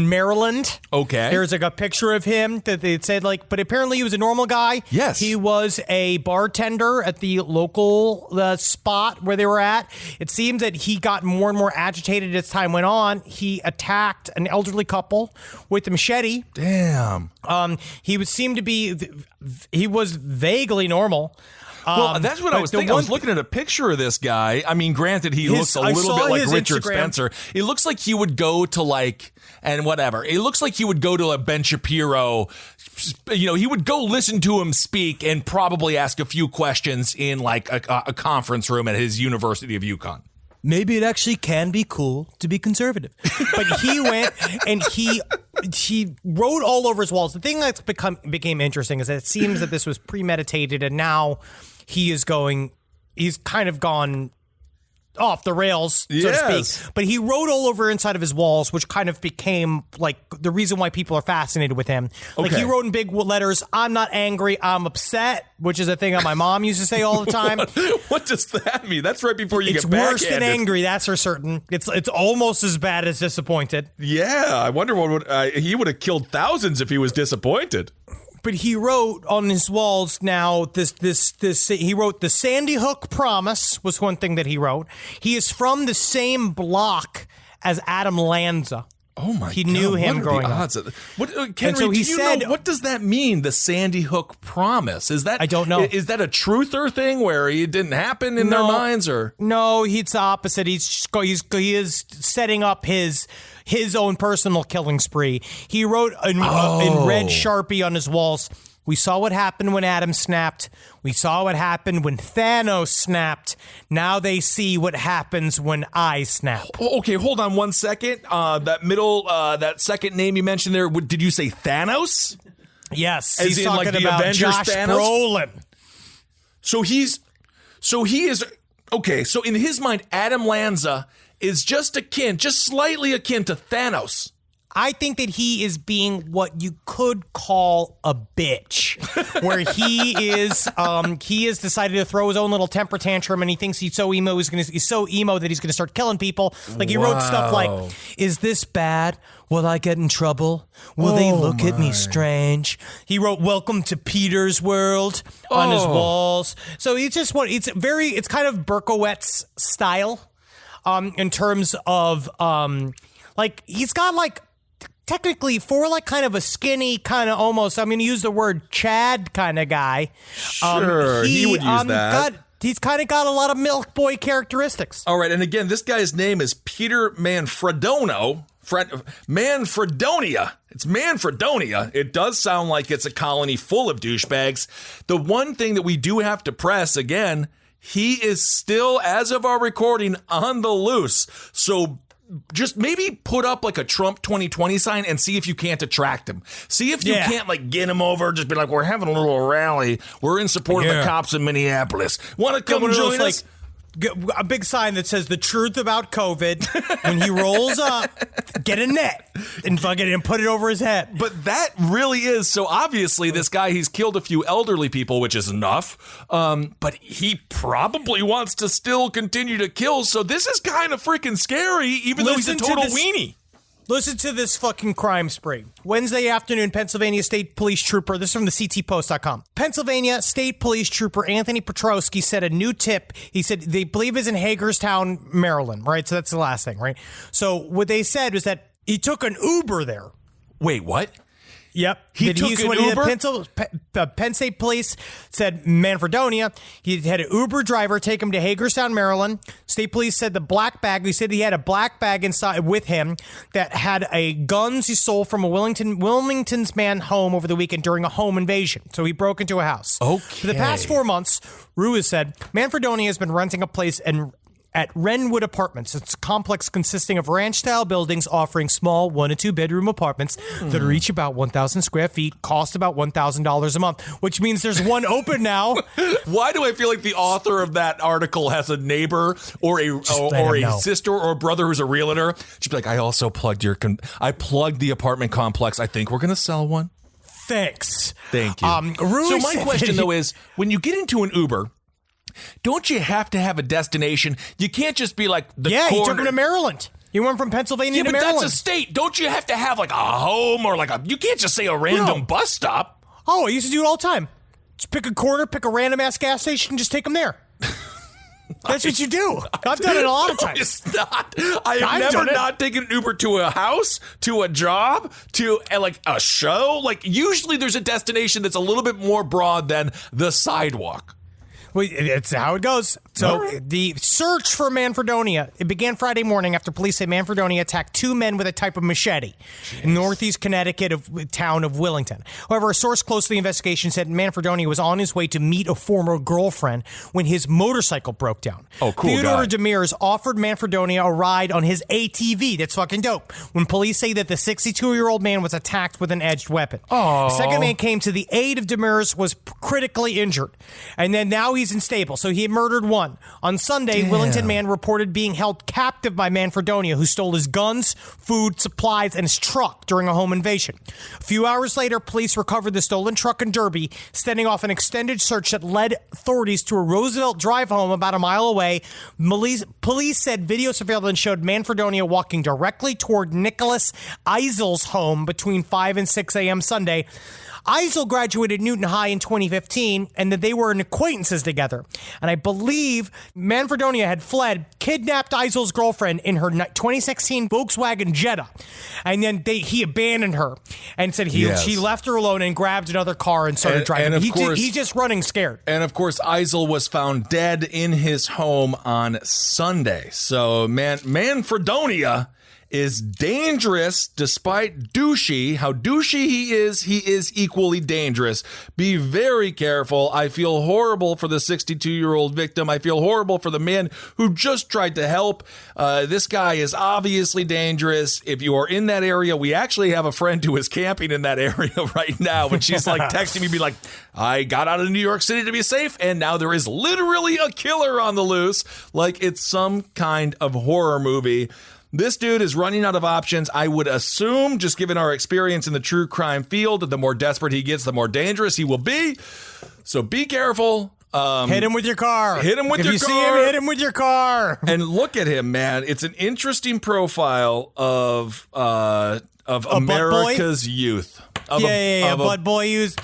[SPEAKER 4] Maryland. Okay. There's a picture of him that they said but apparently he was a normal guy.
[SPEAKER 3] Yes.
[SPEAKER 4] He was a bartender at the local spot where they were at. It seems that he got more and more agitated as time went on. He attacked an elderly couple with a machete.
[SPEAKER 3] Damn.
[SPEAKER 4] He was vaguely normal.
[SPEAKER 3] Well, that's what I was thinking. I was looking at a picture of this guy. I mean, granted, he looks a little bit like Richard Spencer. It looks like he would go to and whatever. It looks like he would go to a Ben Shapiro. He would go listen to him speak and probably ask a few questions in a conference room at his University of Yukon.
[SPEAKER 4] Maybe it actually can be cool to be conservative. But he went and he wrote all over his walls. The thing that's became interesting is that it seems that this was premeditated, and now he's kind of gone off the rails, so to speak. But he wrote all over inside of his walls, which kind of became the reason why people are fascinated with him. He wrote in big letters, "I'm not angry, I'm upset," which is a thing that my mom used to say all the time.
[SPEAKER 3] What does that mean? That's right before you get
[SPEAKER 4] It's
[SPEAKER 3] backhanded.
[SPEAKER 4] worse than angry, that's for certain. It's almost as bad as disappointed.
[SPEAKER 3] Yeah, I wonder he would have killed thousands if he was disappointed.
[SPEAKER 4] But he wrote on his walls now he wrote the Sandy Hook Promise was one thing that he wrote. He is from the same block as Adam Lanza.
[SPEAKER 3] Oh my God.
[SPEAKER 4] He knew him growing up.
[SPEAKER 3] What does that mean, the Sandy Hook Promise? Is that,
[SPEAKER 4] I don't know.
[SPEAKER 3] Is that a truther thing where it didn't happen in their minds, or?
[SPEAKER 4] No, it's the opposite. He is setting up his own personal killing spree. He wrote in red Sharpie on his walls, "We saw what happened when Adam snapped. We saw what happened when Thanos snapped. Now they see what happens when I snap."
[SPEAKER 3] Okay, hold on 1 second. That second name you mentioned there, did you say Thanos?
[SPEAKER 4] Yes.
[SPEAKER 3] As
[SPEAKER 4] he's
[SPEAKER 3] in,
[SPEAKER 4] talking
[SPEAKER 3] the
[SPEAKER 4] about
[SPEAKER 3] Avengers
[SPEAKER 4] Josh
[SPEAKER 3] Thanos?
[SPEAKER 4] Brolin.
[SPEAKER 3] So he is, okay, so in his mind, Adam Lanza is just slightly akin to Thanos.
[SPEAKER 4] I think that he is being what you could call a bitch, where he has decided to throw his own little temper tantrum, and he thinks he's so emo that he's gonna start killing people. Like he wrote stuff like, "Is this bad? Will I get in trouble? Will they look at me strange?" He wrote "Welcome to Peter's World" on his walls. So it's kind of Berkowitz style, in terms of like he's got like. Technically, for like kind of a skinny, kind of almost, I'm going to use the word Chad kind of guy.
[SPEAKER 3] Sure, he would use that.
[SPEAKER 4] He's kind of got a lot of milk boy characteristics.
[SPEAKER 3] All right, and again, this guy's name is Peter Manfredonia. It's Manfredonia. It does sound like it's a colony full of douchebags. The one thing that we do have to press, again, he is still, as of our recording, on the loose. So just maybe put up like a Trump 2020 sign and see if you can't attract him. See if you can't like get him over. Just be like, we're having a little rally. We're in support of the cops in Minneapolis. Want to come join us?
[SPEAKER 4] A big sign that says the truth about COVID. When he rolls up, get a net and put it over his head.
[SPEAKER 3] But that really is. So obviously this guy, he's killed a few elderly people, which is enough. But he probably wants to still continue to kill. So this is kind of freaking scary, even though he's a total weenie.
[SPEAKER 4] Listen to this fucking crime spree. Wednesday afternoon, Pennsylvania State Police Trooper, this is from the CTPost.com. Pennsylvania State Police Trooper Anthony Petrosky said a new tip. He said they believe is in Hagerstown, Maryland, right? So that's the last thing, right? So what they said was that he took an Uber there.
[SPEAKER 3] Wait, what?
[SPEAKER 4] Yep.
[SPEAKER 3] He took an Uber?
[SPEAKER 4] Penn State Police said Manfredonia. He had an Uber driver take him to Hagerstown, Maryland. State Police said the black bag, he said he had a black bag inside with him that had a guns he stole from a Wilmington's man home over the weekend during a home invasion. So he broke into a house.
[SPEAKER 3] Okay.
[SPEAKER 4] For the past 4 months, Ruiz said, Manfredonia has been renting a place at Wrenwood Apartments. It's a complex consisting of ranch-style buildings offering small 1 to 2 bedroom apartments that are each about 1,000 square feet, cost about $1,000 a month, which means there's one open now.
[SPEAKER 3] Why do I feel like the author of that article has a neighbor or a sister or a brother who's a realtor? She'd be like, I also plugged the apartment complex. I think we're going to sell one.
[SPEAKER 4] Thanks.
[SPEAKER 3] Thank you. So my question, though, is when you get into an Uber, don't you have to have a destination? You can't just be like the corner.
[SPEAKER 4] He took him to Maryland. He went from Pennsylvania to Maryland.
[SPEAKER 3] That's a state. Don't you have to have like a home or you can't just say a random bus stop.
[SPEAKER 4] Oh, I used to do it all the time. Just pick a corner, pick a random ass gas station, and just take them there. That's what you do. I've done it a lot of times.
[SPEAKER 3] It's not. I have never not taken an Uber to a house, to a job, to like a show. Like usually there's a destination that's a little bit more broad than the sidewalk.
[SPEAKER 4] Well, it's how it goes. So the search for Manfredonia, it began Friday morning after police say Manfredonia attacked 2 men with a type of machete in northeast Connecticut town of Willington. However, a source close to the investigation said Manfredonia was on his way to meet a former girlfriend when his motorcycle broke down.
[SPEAKER 3] Oh, cool
[SPEAKER 4] Theodore
[SPEAKER 3] guy.
[SPEAKER 4] Demers offered Manfredonia a ride on his ATV. That's fucking dope. When police say that the 62-year-old man was attacked with an edged weapon.
[SPEAKER 3] Oh.
[SPEAKER 4] The second man came to the aid of Demers, was critically injured. And then now he's unstable. So he had murdered one. On Sunday, Willington man reported being held captive by Manfredonia, who stole his guns, food, supplies, and his truck during a home invasion. A few hours later, police recovered the stolen truck in Derby, setting off an extended search that led authorities to a Roosevelt Drive home about a mile away. Police said video surveillance showed Manfredonia walking directly toward Nicholas Eisel's home between 5 and 6 a.m. Sunday. Eisel graduated Newton High in 2015, and that they were acquaintances together. And I believe Manfredonia had fled, kidnapped Eisel's girlfriend in her 2016 Volkswagen Jetta. And then he abandoned her and said she left her alone and grabbed another car and started driving.
[SPEAKER 3] And
[SPEAKER 4] He's just running scared.
[SPEAKER 3] And of course, Eisel was found dead in his home on Sunday. So Manfredonia is dangerous despite douchey. How douchey he is equally dangerous. Be very careful. I feel horrible for the 62-year-old victim. I feel horrible for the man who just tried to help. This guy is obviously dangerous. If you are in that area, we actually have a friend who is camping in that area right now, and she's like texting me, be like, I got out of New York City to be safe, and now there is literally a killer on the loose. Like it's some kind of horror movie. This dude is running out of options. I would assume, just given our experience in the true crime field, that the more desperate he gets, the more dangerous he will be. So be careful.
[SPEAKER 4] Hit him with your car.
[SPEAKER 3] Hit him with your car.
[SPEAKER 4] If you see him, hit him with your car.
[SPEAKER 3] And look at him, man. It's an interesting profile of America's youth.
[SPEAKER 4] A bud boy who's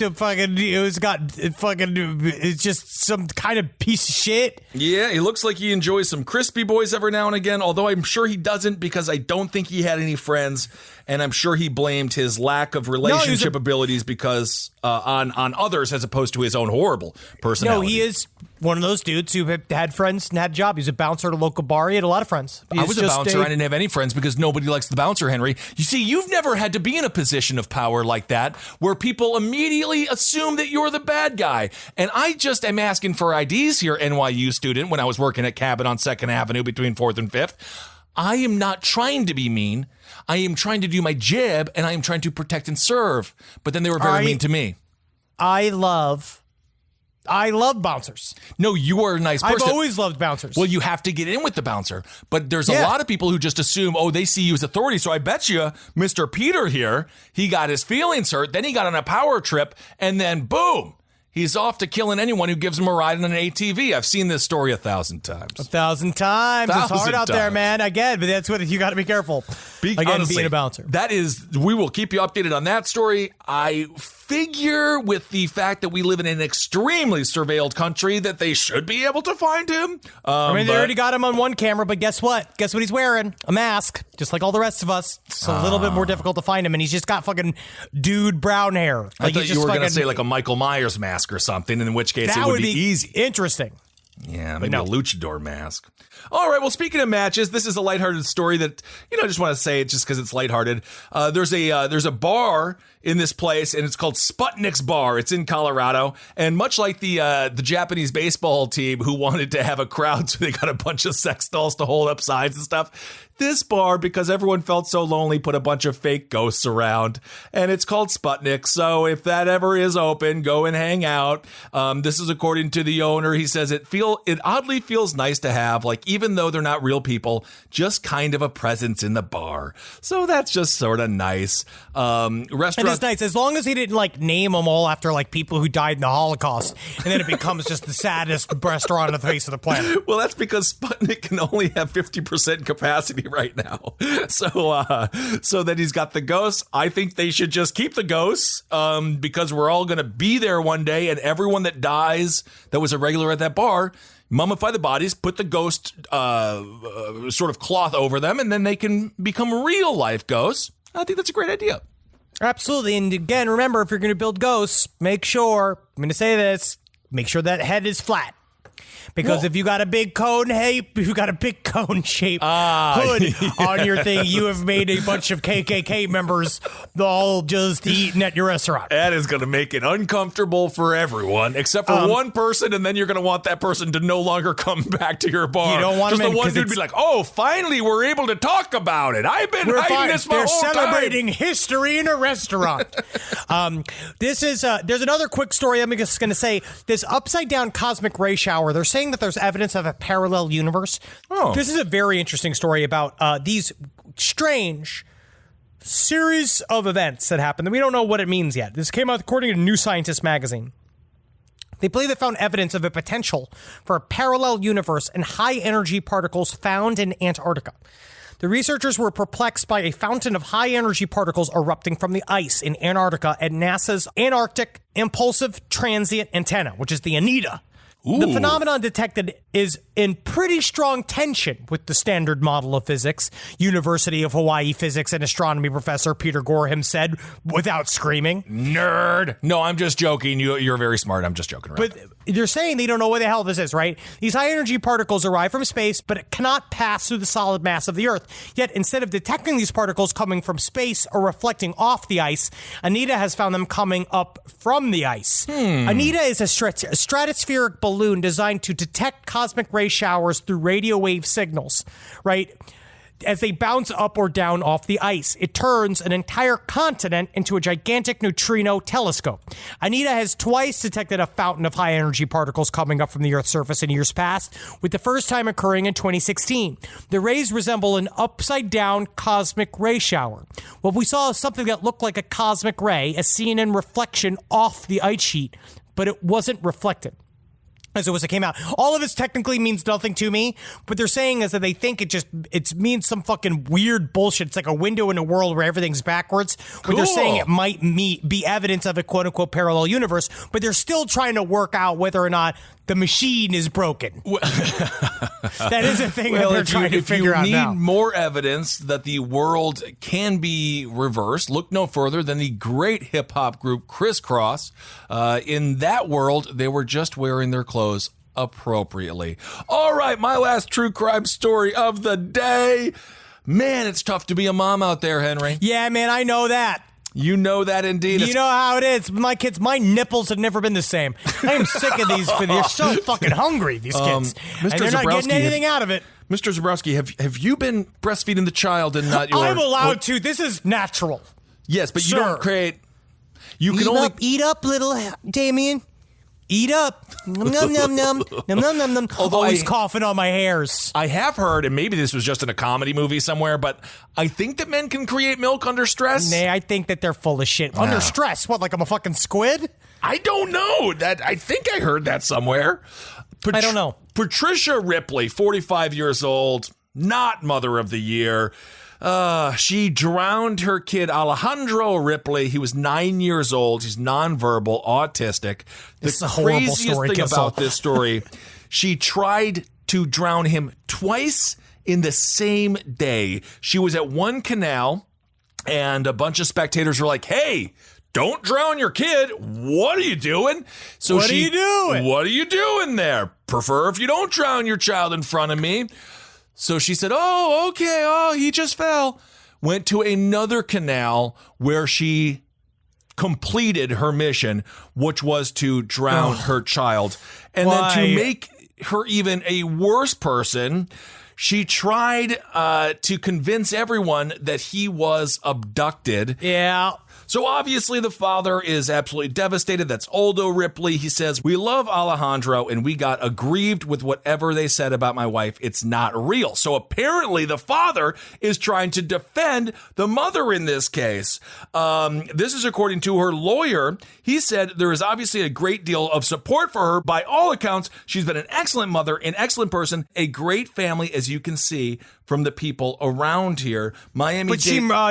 [SPEAKER 4] just some kind of piece of shit.
[SPEAKER 3] Yeah, he looks like he enjoys some crispy boys every now and again, although I'm sure he doesn't because I don't think he had any friends, and I'm sure he blamed his lack of relationship abilities because on others as opposed to his own horrible personality.
[SPEAKER 4] No, he is one of those dudes who had friends and had a job. He was a bouncer at a local bar. He had a lot of friends.
[SPEAKER 3] I was a bouncer. I didn't have any friends because nobody likes the bouncer, Henry. You see, you've never had to be in a position of power like that where people immediately assume that you're the bad guy. And I just am asking for IDs here, NYU student, when I was working at Cabot on 2nd Avenue between 4th and 5th. I am not trying to be mean. I am trying to do my job, and I am trying to protect and serve. But then they were very mean to me.
[SPEAKER 4] I love bouncers.
[SPEAKER 3] No, you are a nice person.
[SPEAKER 4] I've always loved bouncers.
[SPEAKER 3] Well, you have to get in with the bouncer. But there's a lot of people who just assume, they see you as authority. So I bet you Mr. Peter here, he got his feelings hurt. Then he got on a power trip. And then, boom, he's off to killing anyone who gives him a ride in an ATV. I've seen this story 1,000 times.
[SPEAKER 4] 1,000 times. It's hard out there, man. Again, but that's what you got to be careful.
[SPEAKER 3] Honestly,
[SPEAKER 4] being a bouncer.
[SPEAKER 3] We will keep you updated on that story. I figure with the fact that we live in an extremely surveilled country that they should be able to find him.
[SPEAKER 4] They already got him on one camera, but guess what? Guess what he's wearing? A mask, just like all the rest of us. It's a little bit more difficult to find him, and he's just got fucking dude brown hair.
[SPEAKER 3] I thought you were going to say like a Michael Myers mask or something, in which case it would be easy.
[SPEAKER 4] Interesting.
[SPEAKER 3] Yeah, maybe a luchador mask. All right, well, speaking of matches, this is a lighthearted story that, I just want to say it just because it's lighthearted. There's a bar in this place, and it's called Sputnik's Bar. It's in Colorado, and much like the Japanese baseball team who wanted to have a crowd, so they got a bunch of sex dolls to hold up signs and stuff, this bar, because everyone felt so lonely, put a bunch of fake ghosts around, and it's called Sputnik. So if that ever is open, go and hang out. This is according to the owner. He says it oddly feels nice to have, like, even though they're not real people, just kind of a presence in the bar. So that's just sort of nice. Restaurant.
[SPEAKER 4] And it's nice as long as he didn't name them all after people who died in the Holocaust, and then it becomes just the saddest restaurant on the face of the planet.
[SPEAKER 3] Well, that's because Sputnik can only have 50% capacity right now. So that he's got the ghosts. I think they should just keep the ghosts because we're all going to be there one day, and everyone that dies that was a regular at that bar, mummify the bodies, put the ghost sort of cloth over them, and then they can become real life ghosts. I think that's a great idea.
[SPEAKER 4] Absolutely. And again, remember, if you're going to build ghosts, make sure that head is flat. Because if you got a big cone, shaped hood on your thing, you have made a bunch of KKK members all just eating at your restaurant.
[SPEAKER 3] That is going to make it uncomfortable for everyone, except for one person, and then you're going to want that person to no longer come back to your bar.
[SPEAKER 4] You don't want
[SPEAKER 3] just
[SPEAKER 4] them
[SPEAKER 3] the one dude be like, "Oh, finally, we're able to talk about it. I've been hiding this my whole time."
[SPEAKER 4] They're celebrating history in a restaurant. There's another quick story. I'm just going to say this upside down cosmic ray shower. They're saying that there's evidence of a parallel universe. Oh. This is a very interesting story about these strange series of events that happened that we don't know what it means yet. This came out according to New Scientist magazine. They believe they found evidence of a potential for a parallel universe and high energy particles found in Antarctica. The researchers were perplexed by a fountain of high energy particles erupting from the ice in Antarctica at NASA's Antarctic Impulsive Transient Antenna, which is the ANITA.
[SPEAKER 3] Ooh.
[SPEAKER 4] The phenomenon detected is in pretty strong tension with the standard model of physics, University of Hawaii physics and astronomy professor Peter Gorham said without screaming.
[SPEAKER 3] Nerd. No, I'm just joking. You're very smart. I'm just joking around.
[SPEAKER 4] But they're saying they don't know what the hell this is, right? These high energy particles arrive from space, but it cannot pass through the solid mass of the Earth. Yet instead of detecting these particles coming from space or reflecting off the ice, ANITA has found them coming up from the ice. ANITA is a stratospheric balloon designed to detect cosmic ray showers through radio wave signals, right? as they bounce up or down off the ice. It turns an entire continent into a gigantic neutrino telescope. ANITA has twice detected a fountain of high-energy particles coming up from the Earth's surface in years past, with the first time occurring in 2016. The rays resemble an upside-down cosmic ray shower. What we saw is something that looked like a cosmic ray, as seen in reflection off the ice sheet, but it wasn't reflected as it came out. All of this technically means nothing to me, but they're saying is that they think it means some fucking weird bullshit. It's like a window in a world where everything's backwards. But they're saying it might be evidence of a quote unquote parallel universe, but they're still trying to work out whether or not the machine is broken. That is a thing that they're trying to figure out now.
[SPEAKER 3] If you need more evidence that the world can be reversed, look no further than the great hip-hop group Crisscross. In that world, they were just wearing their clothes appropriately. All right, my last true crime story of the day. Man, it's tough to be a mom out there, Henry.
[SPEAKER 4] Yeah, man, I know that.
[SPEAKER 3] You know that indeed.
[SPEAKER 4] You know how it is. My nipples have never been the same. I am sick of these. They're so fucking hungry, these kids.
[SPEAKER 3] Mr.
[SPEAKER 4] And they're not getting anything out of it.
[SPEAKER 3] Mr. Zabrowski, have you been breastfeeding the child and not your...
[SPEAKER 4] I'm allowed to. This is natural.
[SPEAKER 3] Yes, but you don't create... You can only...
[SPEAKER 4] Eat up, little Damien. Eat up. Num, num, num, num. Num, num, num, num. Always coughing on my hairs.
[SPEAKER 3] I have heard, and maybe this was just in a comedy movie somewhere, but I think that men can create milk under stress.
[SPEAKER 4] Nay, I think that they're full of shit. Under stress? What, like I'm a fucking squid?
[SPEAKER 3] I don't know. I think I heard that somewhere.
[SPEAKER 4] I don't know.
[SPEAKER 3] Patricia Ripley, 45 years old, not Mother of the Year. She drowned her kid, Alejandro Ripley. He was 9 years old. He's nonverbal, autistic.
[SPEAKER 4] This is a horrible story,
[SPEAKER 3] thing about this story, she tried to drown him twice in the same day. She was at one canal, and a bunch of spectators were like, hey, don't drown your kid. What are you doing? So
[SPEAKER 4] What are you doing?
[SPEAKER 3] What are you doing there? Prefer if you don't drown your child in front of me. So she said, oh, okay. Oh, he just fell. Went to another canal where she completed her mission, which was to drown her child. And then to make her even a worse person, she tried to convince everyone that he was abducted.
[SPEAKER 4] Yeah.
[SPEAKER 3] So obviously the father is absolutely devastated. That's Aldo Ripley. He says, we love Alejandro and we got aggrieved with whatever they said about my wife. It's not real. So apparently the father is trying to defend the mother in this case. This is according to her lawyer. He said there is obviously a great deal of support for her. By all accounts, she's been an excellent mother, an excellent person, a great family, as you can see from the people around here.
[SPEAKER 4] But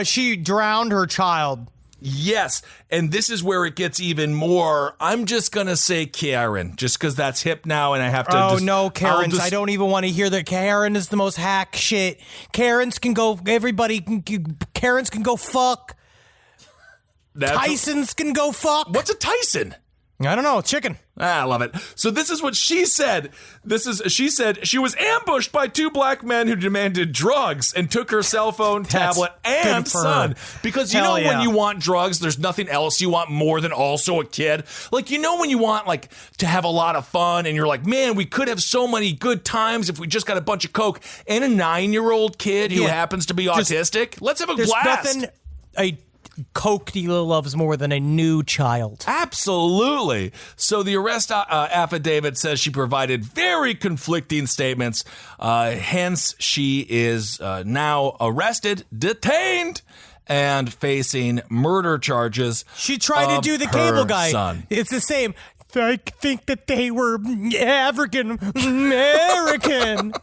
[SPEAKER 4] she drowned her child.
[SPEAKER 3] Yes, and this is where it gets even more. I'm just going to say Karen, just because that's hip now, and I have to...
[SPEAKER 4] Oh, no, Karens. I don't even want to hear that. Karen is the most hack shit. Karens can go... Karens can go fuck. Tysons can go fuck.
[SPEAKER 3] What's a Tyson?
[SPEAKER 4] I don't know. Chicken.
[SPEAKER 3] I love it. So this is what she said. She said she was ambushed by two black men who demanded drugs and took her cell phone, tablet, and son. Because you know when you want drugs, there's nothing else you want more than also a kid. Like, you know when you want like to have a lot of fun and you're like, man, we could have so many good times if we just got a bunch of coke and a 9-year-old kid who happens to be autistic. Let's have a blast.
[SPEAKER 4] There's nothing a coke dealer loves more than a new child.
[SPEAKER 3] Absolutely. So the arrest affidavit says she provided very conflicting statements. Hence, she is now arrested, detained, and facing murder charges.
[SPEAKER 4] She tried to do the cable guy.
[SPEAKER 3] Son.
[SPEAKER 4] It's the same. I think that they were African American.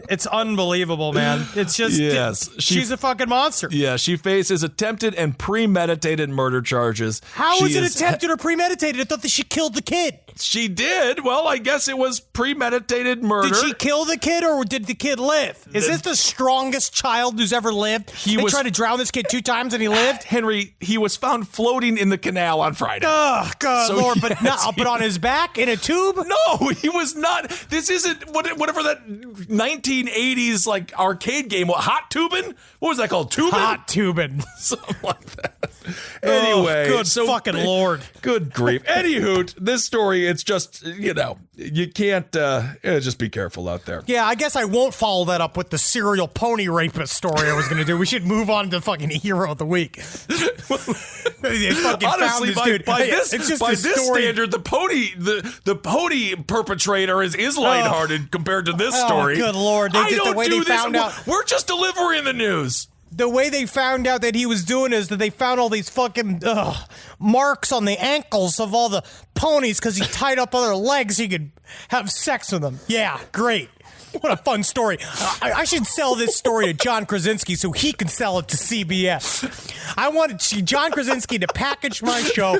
[SPEAKER 4] It's unbelievable, man. It's just, she's a fucking monster.
[SPEAKER 3] Yeah, she faces attempted and premeditated murder charges.
[SPEAKER 4] How is it attempted or premeditated? I thought that she killed the kid.
[SPEAKER 3] She did. Well, I guess it was premeditated murder.
[SPEAKER 4] Did she kill the kid or did the kid live? Is this the strongest child who's ever lived? They tried to drown this kid 2 times and he lived?
[SPEAKER 3] Henry, he was found floating in the canal on Friday.
[SPEAKER 4] Oh, God, so Lord. But on his back in a tube?
[SPEAKER 3] No, he was not. This isn't whatever that 1980s like arcade game. Hot tubing? What was that called? Tubing?
[SPEAKER 4] Hot tubing.
[SPEAKER 3] Something like that. Anyway.
[SPEAKER 4] Good fucking Lord.
[SPEAKER 3] Good grief. Anywho, this story, it's just, you can't just be careful out there.
[SPEAKER 4] Yeah, I guess I won't follow that up with the serial pony rapist story I was going to do. We should move on to fucking hero of the week.
[SPEAKER 3] Honestly, by this standard, the pony perpetrator is lighthearted compared to this story.
[SPEAKER 4] Good Lord.
[SPEAKER 3] We're just delivering the news.
[SPEAKER 4] The way they found out that he was doing is that they found all these fucking marks on the ankles of all the ponies because he tied up other legs so he could have sex with them. Yeah, great. What a fun story. I should sell this story to John Krasinski so he can sell it to CBS. I wanted John Krasinski to package my show,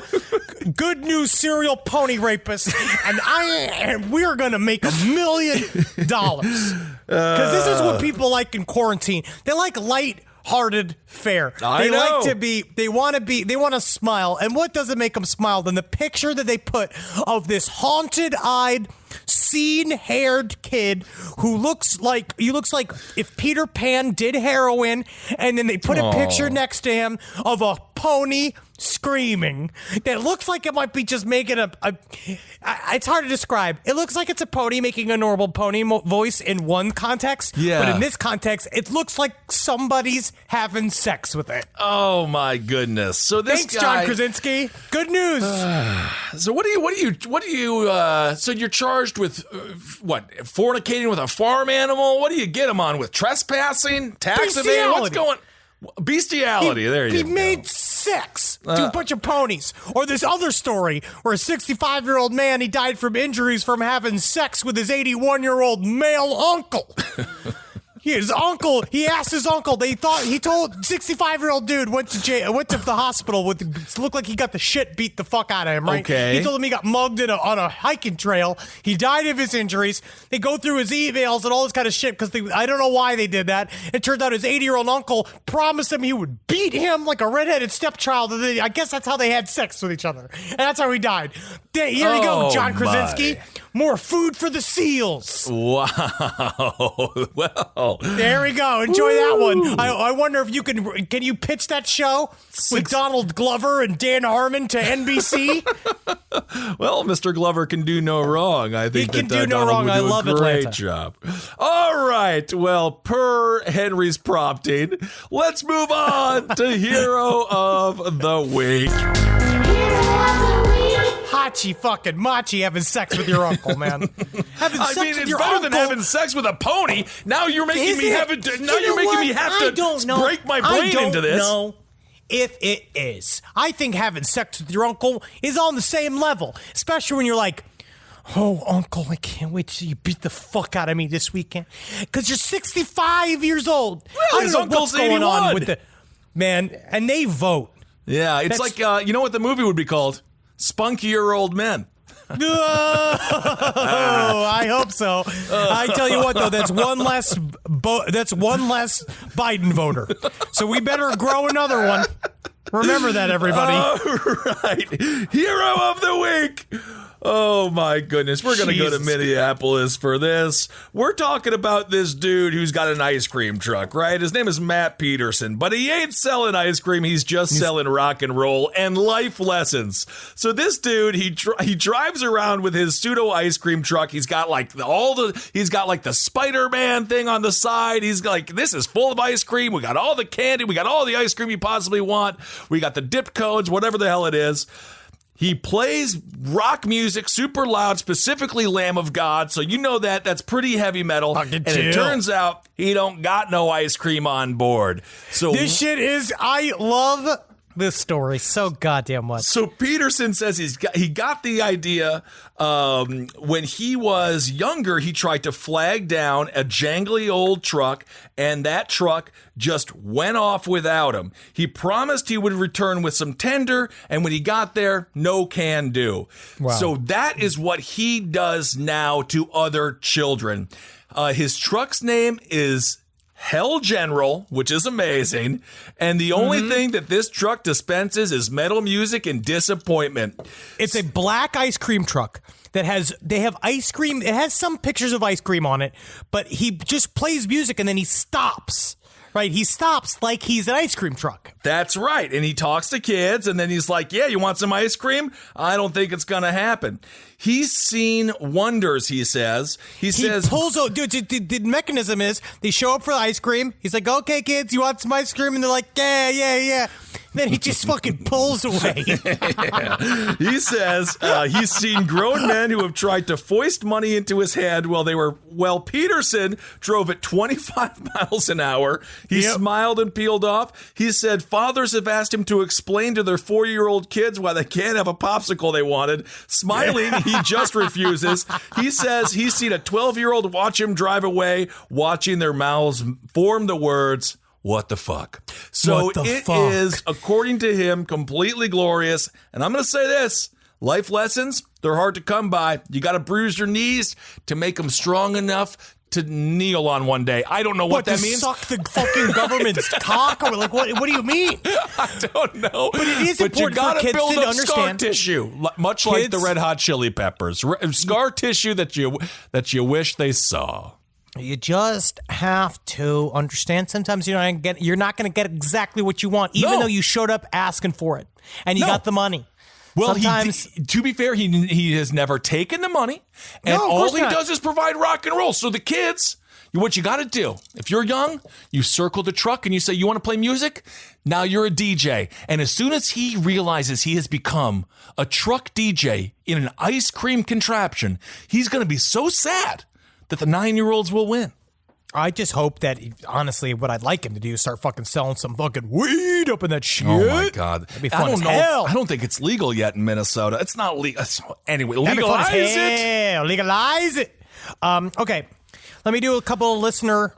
[SPEAKER 4] Good News Serial Pony Rapist, and we're going to make $1 million. Because this is what people like in quarantine. They like light-hearted fare. They want to smile. And what doesn't make them smile than the picture that they put of this haunted-eyed, scene-haired kid who looks like if Peter Pan did heroin, and then they put a picture next to him of a pony screaming that looks like it might be just making it's hard to describe. It looks like it's a pony making a normal pony voice in one context, but in this context it looks like somebody's having sex with it.
[SPEAKER 3] Oh my goodness. So this
[SPEAKER 4] Thanks, John Krasinski. Good news.
[SPEAKER 3] So what do you so you're charged with fornicating with a farm animal? What do you get him on with? Trespassing, tax evasion? What's going? Bestiality. There you go.
[SPEAKER 4] He made sex to a bunch of ponies. Or this other story where a 65-year-old man, he died from injuries from having sex with his 81-year-old male uncle. His uncle, he asked his uncle, he told 65-year-old dude went to the hospital looked like he got the shit beat the fuck out of him, right?
[SPEAKER 3] Okay.
[SPEAKER 4] He told him he got mugged on a hiking trail. He died of his injuries. They go through his emails and all this kind of shit because I don't know why they did that. It turns out his 80-year-old uncle promised him he would beat him like a redheaded stepchild. And I guess that's how they had sex with each other. And that's how he died. Here you go, John Krasinski. More food for the seals.
[SPEAKER 3] Wow. Well.
[SPEAKER 4] There we go. Enjoy that one. I wonder if you can you pitch that show with Donald Glover and Dan Harmon to NBC?
[SPEAKER 3] Well, Mr. Glover can do no wrong. I think
[SPEAKER 4] he can do no wrong. I love Atlanta.
[SPEAKER 3] Great job. All right. Well, per Henry's prompting, let's move on to Hero of the Week.
[SPEAKER 4] Machi having sex with your uncle, man. Having sex with your
[SPEAKER 3] better
[SPEAKER 4] uncle.
[SPEAKER 3] than having sex with a pony. Now you're making me have to break my brain into this.
[SPEAKER 4] I don't know if it is. I think having sex with your uncle is on the same level, especially when you're like, oh, uncle, I can't wait till you beat the fuck out of me this weekend. Because you're 65 years old.
[SPEAKER 3] Well, his uncle's 81.
[SPEAKER 4] Man, and they vote.
[SPEAKER 3] Yeah, it's like, you know what the movie would be called? Spunkier Old Men.
[SPEAKER 4] I hope so. I tell you what, though, that's one less Biden voter. So we better grow another one. Remember that, everybody.
[SPEAKER 3] All right. Hero of the Week. Oh, my goodness. We're going to go to Minneapolis for this. We're talking about this dude who's got an ice cream truck, right? His name is Matt Peterson, but he ain't selling ice cream. He's just selling rock and roll and life lessons. So this dude, he drives around with his pseudo ice cream truck. He's got like the Spider-Man thing on the side. He's like, this is full of ice cream. We got all the candy. We got all the ice cream you possibly want. We got the dip codes, whatever the hell it is. He plays rock music super loud, specifically Lamb of God. So you know that's pretty heavy metal. And it turns out he don't got no ice cream on board. So
[SPEAKER 4] this shit is, I love this story so goddamn much.
[SPEAKER 3] So Peterson says he got the idea when he was younger. He tried to flag down a jangly old truck, and that truck just went off without him. He promised he would return with some tender, and when he got there, no can do. Wow. So that is what he does now to other children. His truck's name is Hell General, which is amazing. And the only thing that this truck dispenses is metal music and disappointment.
[SPEAKER 4] It's a black ice cream truck that they have ice cream. It has some pictures of ice cream on it, but he just plays music and then he stops. right? He stops like he's an ice cream truck.
[SPEAKER 3] That's right. And he talks to kids, and then he's like, yeah, you want some ice cream? I don't think it's going to happen. He's seen wonders, he says. He says,
[SPEAKER 4] pulls out, dude, the mechanism is they show up for the ice cream. He's like, okay, kids, you want some ice cream? And they're like, yeah. Then he just fucking pulls away.
[SPEAKER 3] He says he's seen grown men who have tried to foist money into his hand while Peterson drove at 25 miles an hour. He smiled and peeled off. He said fathers have asked him to explain to their 4-year-old kids why they can't have a popsicle they wanted. Smiling, he just refuses. He says he's seen a 12-year-old watch him drive away, watching their mouths form the words, what the fuck? So it is, according to him, completely glorious. And I'm going to say this. Life lessons, they're hard to come by. You got to bruise your knees to make them strong enough to kneel on one day. I don't know what that means.
[SPEAKER 4] Suck the fucking government's cock? Or like, what do you mean?
[SPEAKER 3] I don't know.
[SPEAKER 4] But it is important for kids to understand.
[SPEAKER 3] Scar tissue, much like the Red Hot Chili Peppers. Scar tissue that you wish they saw.
[SPEAKER 4] You just have to understand sometimes you're not going to get exactly what you want, even though you showed up asking for it and you got the money.
[SPEAKER 3] Well, to be fair, he has never taken the money, and all he does is provide rock and roll. So the kids, what you got to do, if you're young, you circle the truck and you say, you want to play music? Now you're a DJ. And as soon as he realizes he has become a truck DJ in an ice cream contraption, he's going to be so sad that the 9-year-olds will win.
[SPEAKER 4] I just hope that, honestly, what I'd like him to do is start fucking selling some fucking weed up in that shit.
[SPEAKER 3] Oh, my God.
[SPEAKER 4] That'd be fun as hell.
[SPEAKER 3] I don't think it's legal yet in Minnesota. It's not legal. Anyway,
[SPEAKER 4] legalize it. Legalize it. Okay. Let me do a couple of listener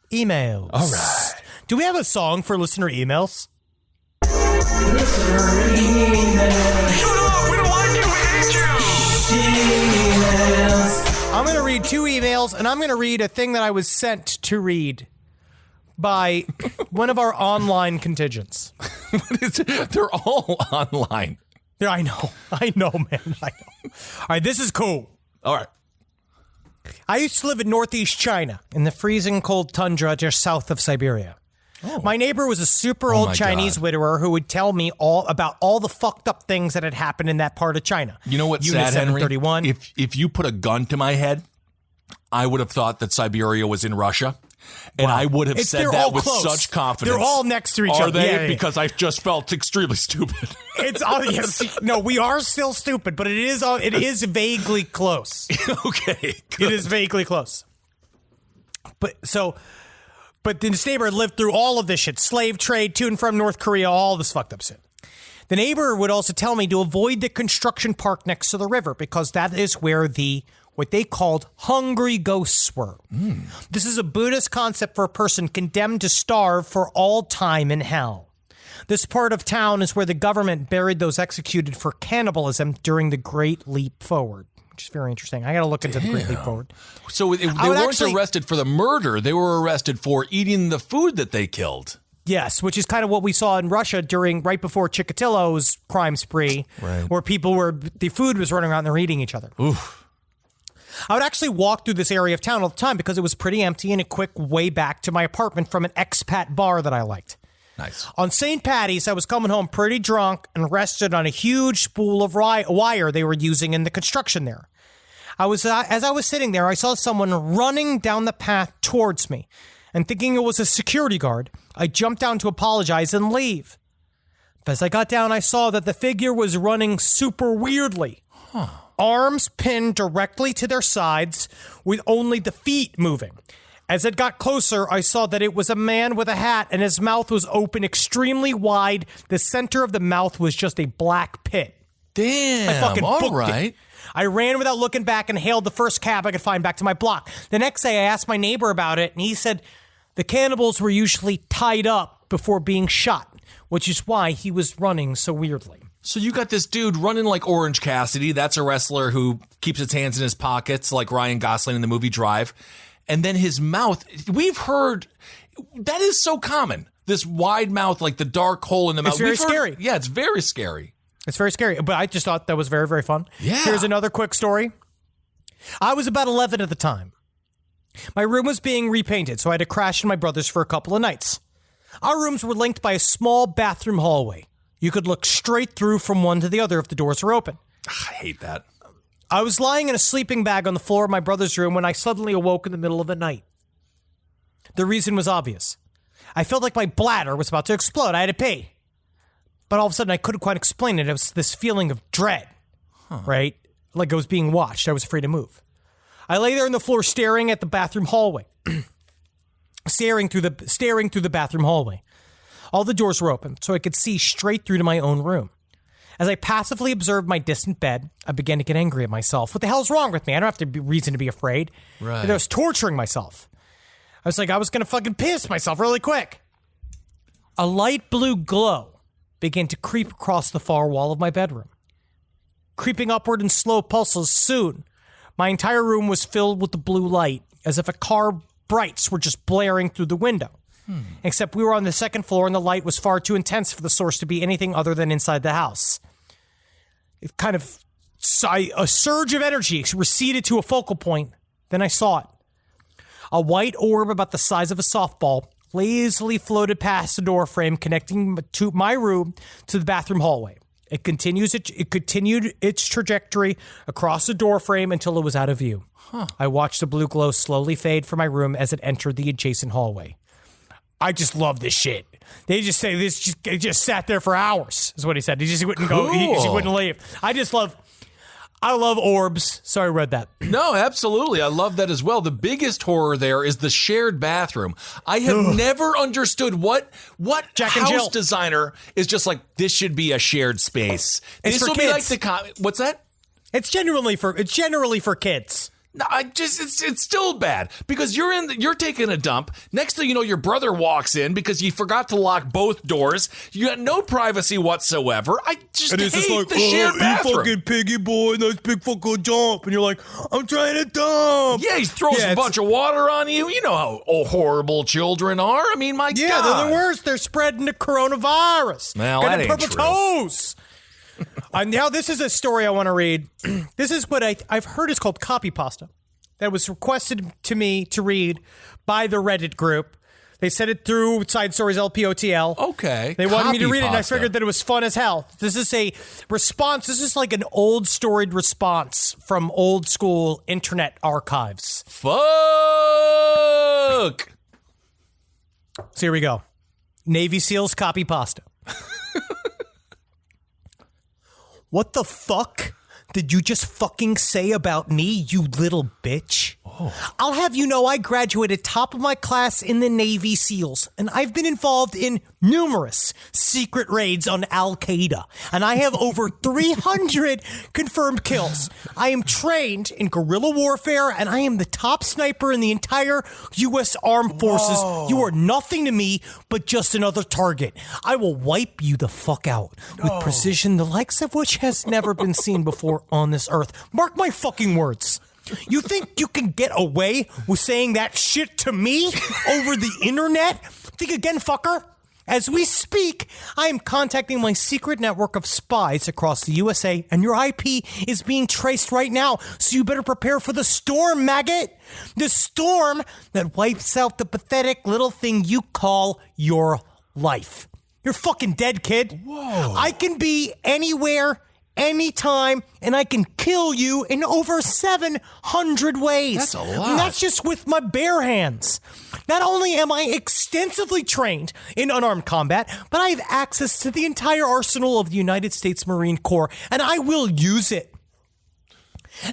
[SPEAKER 4] emails.
[SPEAKER 3] All right.
[SPEAKER 4] Do we have a song for listener emails?
[SPEAKER 5] Listener emails.
[SPEAKER 2] Shut up! We don't like you! We hate you!
[SPEAKER 5] Emails.
[SPEAKER 4] I'm going to read 2 emails, and I'm going to read a thing that I was sent to read by one of our online contingents.
[SPEAKER 3] They're all online.
[SPEAKER 4] Yeah, I know, man. I know. All right, this is cool.
[SPEAKER 3] All right.
[SPEAKER 4] I used to live in northeast China in the freezing cold tundra just south of Siberia. Oh. My neighbor was a super old Chinese widower who would tell me all about all the fucked up things that had happened in that part of China.
[SPEAKER 3] You know what's sad, Henry? If you put a gun to my head, I would have thought that Siberia was in Russia. And I would have said that with such confidence.
[SPEAKER 4] They're all next to each other.
[SPEAKER 3] Are they? Yeah. Because I just felt extremely stupid.
[SPEAKER 4] It's yes. No, we are still stupid, but it is vaguely close.
[SPEAKER 3] Okay. Good.
[SPEAKER 4] It is vaguely close. But this neighbor lived through all of this shit. Slave trade to and from North Korea, all this fucked up shit. The neighbor would also tell me to avoid the construction park next to the river because that is where what they called hungry ghosts were. This is a Buddhist concept for a person condemned to starve for all time in hell. This part of town is where the government buried those executed for cannibalism during the Great Leap Forward. Which is very interesting. I got to look into the Great Leap Forward.
[SPEAKER 3] So they weren't arrested for the murder. They were arrested for eating the food that they killed.
[SPEAKER 4] Yes, which is kind of what we saw in Russia right before Chikatilo's crime spree, where the food was running around and they're eating each other.
[SPEAKER 3] Oof.
[SPEAKER 4] I would actually walk through this area of town all the time because it was pretty empty and a quick way back to my apartment from an expat bar that I liked.
[SPEAKER 3] Nice.
[SPEAKER 4] On St. Patty's, I was coming home pretty drunk and rested on a huge spool of wire they were using in the construction there. As I was sitting there, I saw someone running down the path towards me, and thinking it was a security guard, I jumped down to apologize and leave. But as I got down, I saw that the figure was running super weirdly. Arms pinned directly to their sides, with only the feet moving. As it got closer, I saw that it was a man with a hat, and his mouth was open extremely wide. The center of the mouth was just a black pit.
[SPEAKER 3] Damn,
[SPEAKER 4] I fucking
[SPEAKER 3] all
[SPEAKER 4] booked
[SPEAKER 3] right.
[SPEAKER 4] it. I ran without looking back and hailed the first cab I could find back to my block. The next day, I asked my neighbor about it, and he said the cannibals were usually tied up before being shot, which is why he was running so weirdly.
[SPEAKER 3] So you got this dude running like Orange Cassidy. That's a wrestler who keeps his hands in his pockets like Ryan Gosling in the movie Drive. And then his mouth, we've heard, that is so common. This wide mouth, like the dark hole in the mouth.
[SPEAKER 4] It's very scary.
[SPEAKER 3] Yeah, it's very scary.
[SPEAKER 4] It's very scary, but I just thought that was very, very fun.
[SPEAKER 3] Yeah.
[SPEAKER 4] Here's another quick story. I was about 11 at the time. My room was being repainted, so I had to crash in my brother's for a couple of nights. Our rooms were linked by a small bathroom hallway. You could look straight through from one to the other if the doors were open.
[SPEAKER 3] I hate that.
[SPEAKER 4] I was lying in a sleeping bag on the floor of my brother's room when I suddenly awoke in the middle of the night. The reason was obvious. I felt like my bladder was about to explode. I had to pee. But all of a sudden, I couldn't quite explain it. It was this feeling of dread, right? Like I was being watched. I was afraid to move. I lay there on the floor staring at the bathroom hallway. staring through the bathroom hallway. All the doors were open, so I could see straight through to my own room. As I passively observed my distant bed, I began to get angry at myself. What the hell's wrong with me? I don't have to be reason to be afraid.
[SPEAKER 3] Right.
[SPEAKER 4] I was torturing myself. I was like, I was going to fucking piss myself really quick. A light blue glow began to creep across the far wall of my bedroom. Creeping upward in slow pulses, soon, my entire room was filled with the blue light, as if a car brights were just blaring through the window. Except we were on the second floor and the light was far too intense for the source to be anything other than inside the house. It kind of, a surge of energy receded to a focal point. Then I saw it. A white orb about the size of a softball lazily floated past the door frame connecting to my room to the bathroom hallway. It continued its trajectory across the door frame until it was out of view. I watched the blue glow slowly fade from my room as it entered the adjacent hallway. I just love this shit. They just say this. It just sat there for hours. Is what he said. He just wouldn't go. He wouldn't leave. I love orbs. So I read that.
[SPEAKER 3] No, absolutely. I love that as well. The biggest horror there is the shared bathroom. I have never understood what
[SPEAKER 4] Jack and
[SPEAKER 3] house
[SPEAKER 4] Jill.
[SPEAKER 3] designer is just like, this should be a shared space.
[SPEAKER 4] It's
[SPEAKER 3] This
[SPEAKER 4] for
[SPEAKER 3] will be like
[SPEAKER 4] kids.
[SPEAKER 3] what's that?
[SPEAKER 4] It's generally for kids.
[SPEAKER 3] No, it's still bad because you're taking a dump. Next thing you know, your brother walks in because you forgot to lock both doors. You got no privacy whatsoever. I just hate the shared bathroom.
[SPEAKER 4] You fucking piggy boy, nice big fucking dump, and you're like, I'm trying to dump.
[SPEAKER 3] Yeah, he throws a bunch of water on you. You know how horrible children are. I mean, my God.
[SPEAKER 4] Yeah, they're the worst. They're spreading the coronavirus.
[SPEAKER 3] Well,
[SPEAKER 4] Got
[SPEAKER 3] that
[SPEAKER 4] it
[SPEAKER 3] ain't
[SPEAKER 4] purple
[SPEAKER 3] true.
[SPEAKER 4] toes. Now, this is a story I want to read. This is what I've heard is called copy pasta. That was requested to me to read by the Reddit group. They sent it through Side Stories LPOTL.
[SPEAKER 3] Okay.
[SPEAKER 4] They wanted me to
[SPEAKER 3] Copy
[SPEAKER 4] read it, and I
[SPEAKER 3] pasta.
[SPEAKER 4] figured that it was fun as hell. This is a response. This is like an old storied response from old school internet archives.
[SPEAKER 3] Fuck.
[SPEAKER 4] So here we go. Navy SEALs copy pasta. What the fuck did you just fucking say about me, you little bitch? I'll have you know I graduated top of my class in the Navy SEALs, and I've been involved in numerous secret raids on Al-Qaeda, and I have over 300 confirmed kills. I am trained in guerrilla warfare, and I am the top sniper in the entire U.S. Armed Forces. You are nothing to me but just another target. I will wipe you the fuck out with precision the likes of which has never been seen before on this earth. Mark my fucking words. You think you can get away with saying that shit to me over the internet? Think again, fucker. As we speak, I am contacting my secret network of spies across the USA, and your IP is being traced right now, so you better prepare for the storm, maggot. The storm that wipes out the pathetic little thing you call your life. You're fucking dead, kid. Whoa. I can be anywhere, anytime, and I can kill you in over 700 ways.
[SPEAKER 3] That's a lot.
[SPEAKER 4] And that's just with my bare hands. Not only am I extensively trained in unarmed combat, but I have access to the entire arsenal of the United States Marine Corps, and I will use it.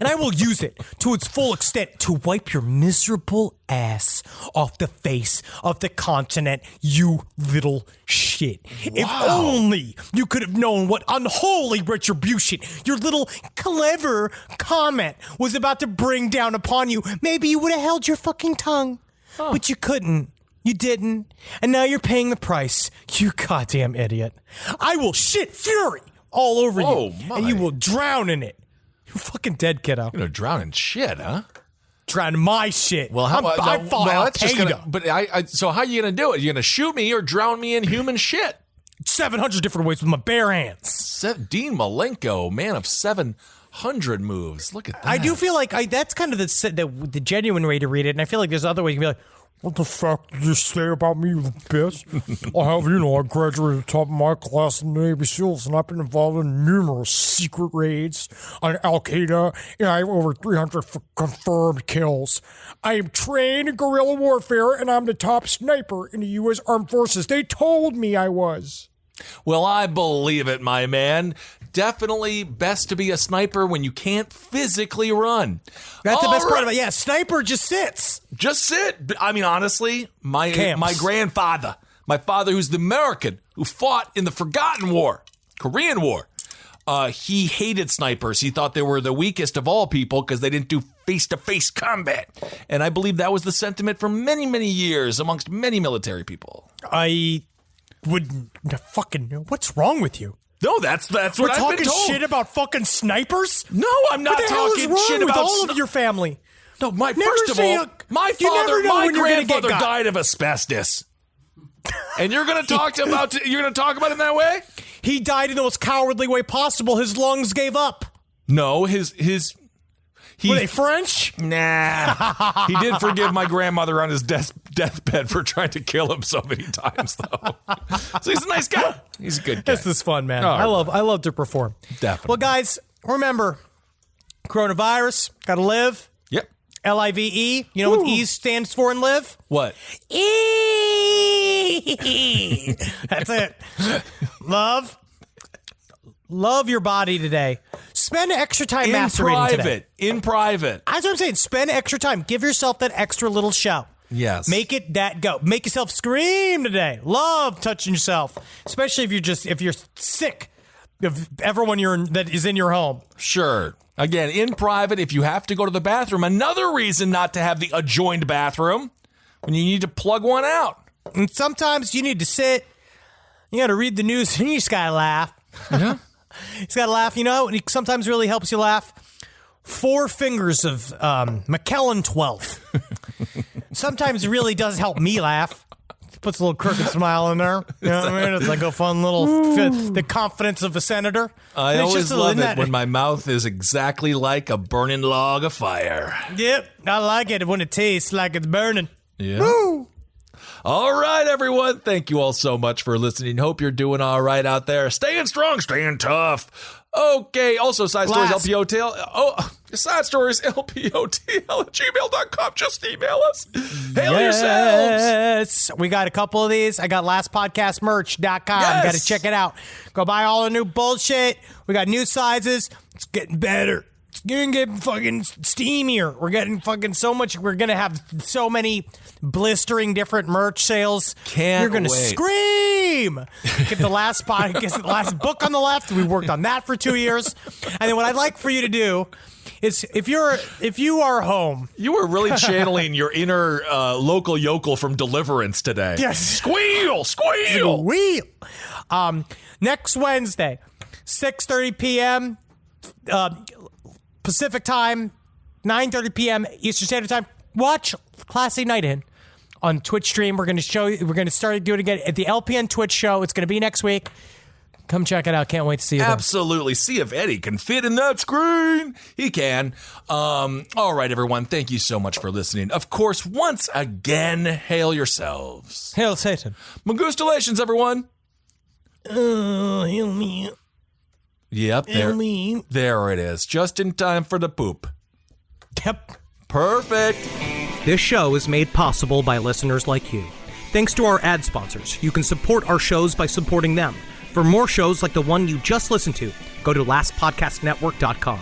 [SPEAKER 4] And I will use it to its full extent to wipe your miserable ass off the face of the continent, you little shit. If only you could have known what unholy retribution your little clever comment was about to bring down upon you. Maybe you would have held your fucking tongue, but you couldn't. You didn't. And now you're paying the price, you goddamn idiot. I will shit fury all over you, and you will drown in it. You're fucking dead, kiddo.
[SPEAKER 3] You're gonna drown in shit, huh?
[SPEAKER 4] Drown in my shit.
[SPEAKER 3] Well, how about
[SPEAKER 4] I fought
[SPEAKER 3] that's just
[SPEAKER 4] Al-Qaeda.
[SPEAKER 3] gonna. But so how are you gonna do it? You gonna shoot me or drown me in human shit?
[SPEAKER 4] 700 different ways with my bare hands.
[SPEAKER 3] Dean Malenko, man of 700 moves. Look at that.
[SPEAKER 4] I do feel like that's kind of the genuine way to read it, and I feel like there's other ways you can be like, what the fuck did you say about me, you bitch? I graduated at the top of my class in the Navy SEALs, and I've been involved in numerous secret raids on Al-Qaeda, and I have over 300 confirmed kills. I am trained in guerrilla warfare, and I'm the top sniper in the U.S. Armed Forces. They told me I was.
[SPEAKER 3] Well, I believe it, my man. Definitely best to be a sniper when you can't physically run.
[SPEAKER 4] That's the best part about it. Yeah, sniper just sits.
[SPEAKER 3] Just sit. I mean, honestly, my grandfather, my father who's the American who fought in the Forgotten War, Korean War, he hated snipers. He thought they were the weakest of all people because they didn't do face-to-face combat. And I believe that was the sentiment for many, many years amongst many military people.
[SPEAKER 4] I wouldn't fucking know. What's wrong with you?
[SPEAKER 3] No, that's what I've been told.
[SPEAKER 4] We're talking shit about fucking snipers?
[SPEAKER 3] No, I'm not talking shit
[SPEAKER 4] with
[SPEAKER 3] about
[SPEAKER 4] all of your family.
[SPEAKER 3] No, first of all, my grandfather died of asbestos. And you're going to talk about him that way?
[SPEAKER 4] He died in the most cowardly way possible. His lungs gave up.
[SPEAKER 3] No, were
[SPEAKER 4] they French?
[SPEAKER 3] Nah. He did forgive my grandmother on his deathbed for trying to kill him so many times, though. So he's a nice guy. He's a good guy.
[SPEAKER 4] This is fun, man.
[SPEAKER 3] Oh,
[SPEAKER 4] I love to perform.
[SPEAKER 3] Definitely.
[SPEAKER 4] Well, guys, remember, coronavirus, gotta live.
[SPEAKER 3] Yep.
[SPEAKER 4] LIVE. You know what E stands for in live?
[SPEAKER 3] What?
[SPEAKER 4] E. That's it. Love your body today. Spend extra time masturbating today.
[SPEAKER 3] In private.
[SPEAKER 4] That's what I'm saying. Spend extra time. Give yourself that extra little show.
[SPEAKER 3] Yes.
[SPEAKER 4] Make it that go. Make yourself scream today. Love touching yourself, especially if you're sick of everyone that is in your home.
[SPEAKER 3] Sure. Again, in private, if you have to go to the bathroom, another reason not to have the adjoined bathroom when you need to plug one out.
[SPEAKER 4] And sometimes you need to sit. You got to read the news and you just got to laugh.
[SPEAKER 3] Yeah.
[SPEAKER 4] You just got to laugh. You know, it sometimes really helps you laugh. 4 fingers of McKellen 12. Sometimes it really does help me laugh. Puts a little crooked smile in there. You know what I mean? It's like a fun little, the confidence of a senator.
[SPEAKER 3] I always love it when my mouth is exactly like a burning log of fire.
[SPEAKER 4] Yep, I like it when it tastes like it's burning.
[SPEAKER 3] Yeah.
[SPEAKER 4] Woo!
[SPEAKER 3] All right, everyone. Thank you all so much for listening. Hope you're doing all right out there. Staying strong, staying tough. Okay. Also, side stories, LPOTL. Side stories, LPOTL@gmail.com. Just email us. Hail yourselves.
[SPEAKER 4] Yes. We got a couple of these. I got lastpodcastmerch.com.
[SPEAKER 3] Yes.
[SPEAKER 4] Got to check it out. Go buy all the new bullshit. We got new sizes. It's getting better. It's going to get fucking steamier. We're getting fucking so much. We're going to have so many blistering different merch sales. You're going to scream. Get the last podcast, the last book on the left. We worked on that for 2 years. And then what I'd like for you to do is if you are home.
[SPEAKER 3] You were really channeling your inner local yokel from Deliverance today.
[SPEAKER 4] Yes.
[SPEAKER 3] Squeal, squeal.
[SPEAKER 4] Squeal. Next Wednesday, 6:30 p.m. Pacific time, 9:30 p.m. Eastern Standard Time. Watch Classy Night In on Twitch stream. We're going to show you. We're going to start doing it again at the LPN Twitch show. It's going to be next week. Come check it out. Can't wait to see you there.
[SPEAKER 3] Absolutely. See if Eddie can fit in that screen. He can. All right, everyone. Thank you so much for listening. Of course, once again, hail yourselves.
[SPEAKER 4] Hail Satan.
[SPEAKER 3] Magustulations, everyone.
[SPEAKER 4] Hail me.
[SPEAKER 3] Yep, there it is. Just in time for the poop.
[SPEAKER 4] Yep.
[SPEAKER 3] Perfect.
[SPEAKER 6] This show is made possible by listeners like you. Thanks to our ad sponsors, you can support our shows by supporting them. For more shows like the one you just listened to, go to lastpodcastnetwork.com.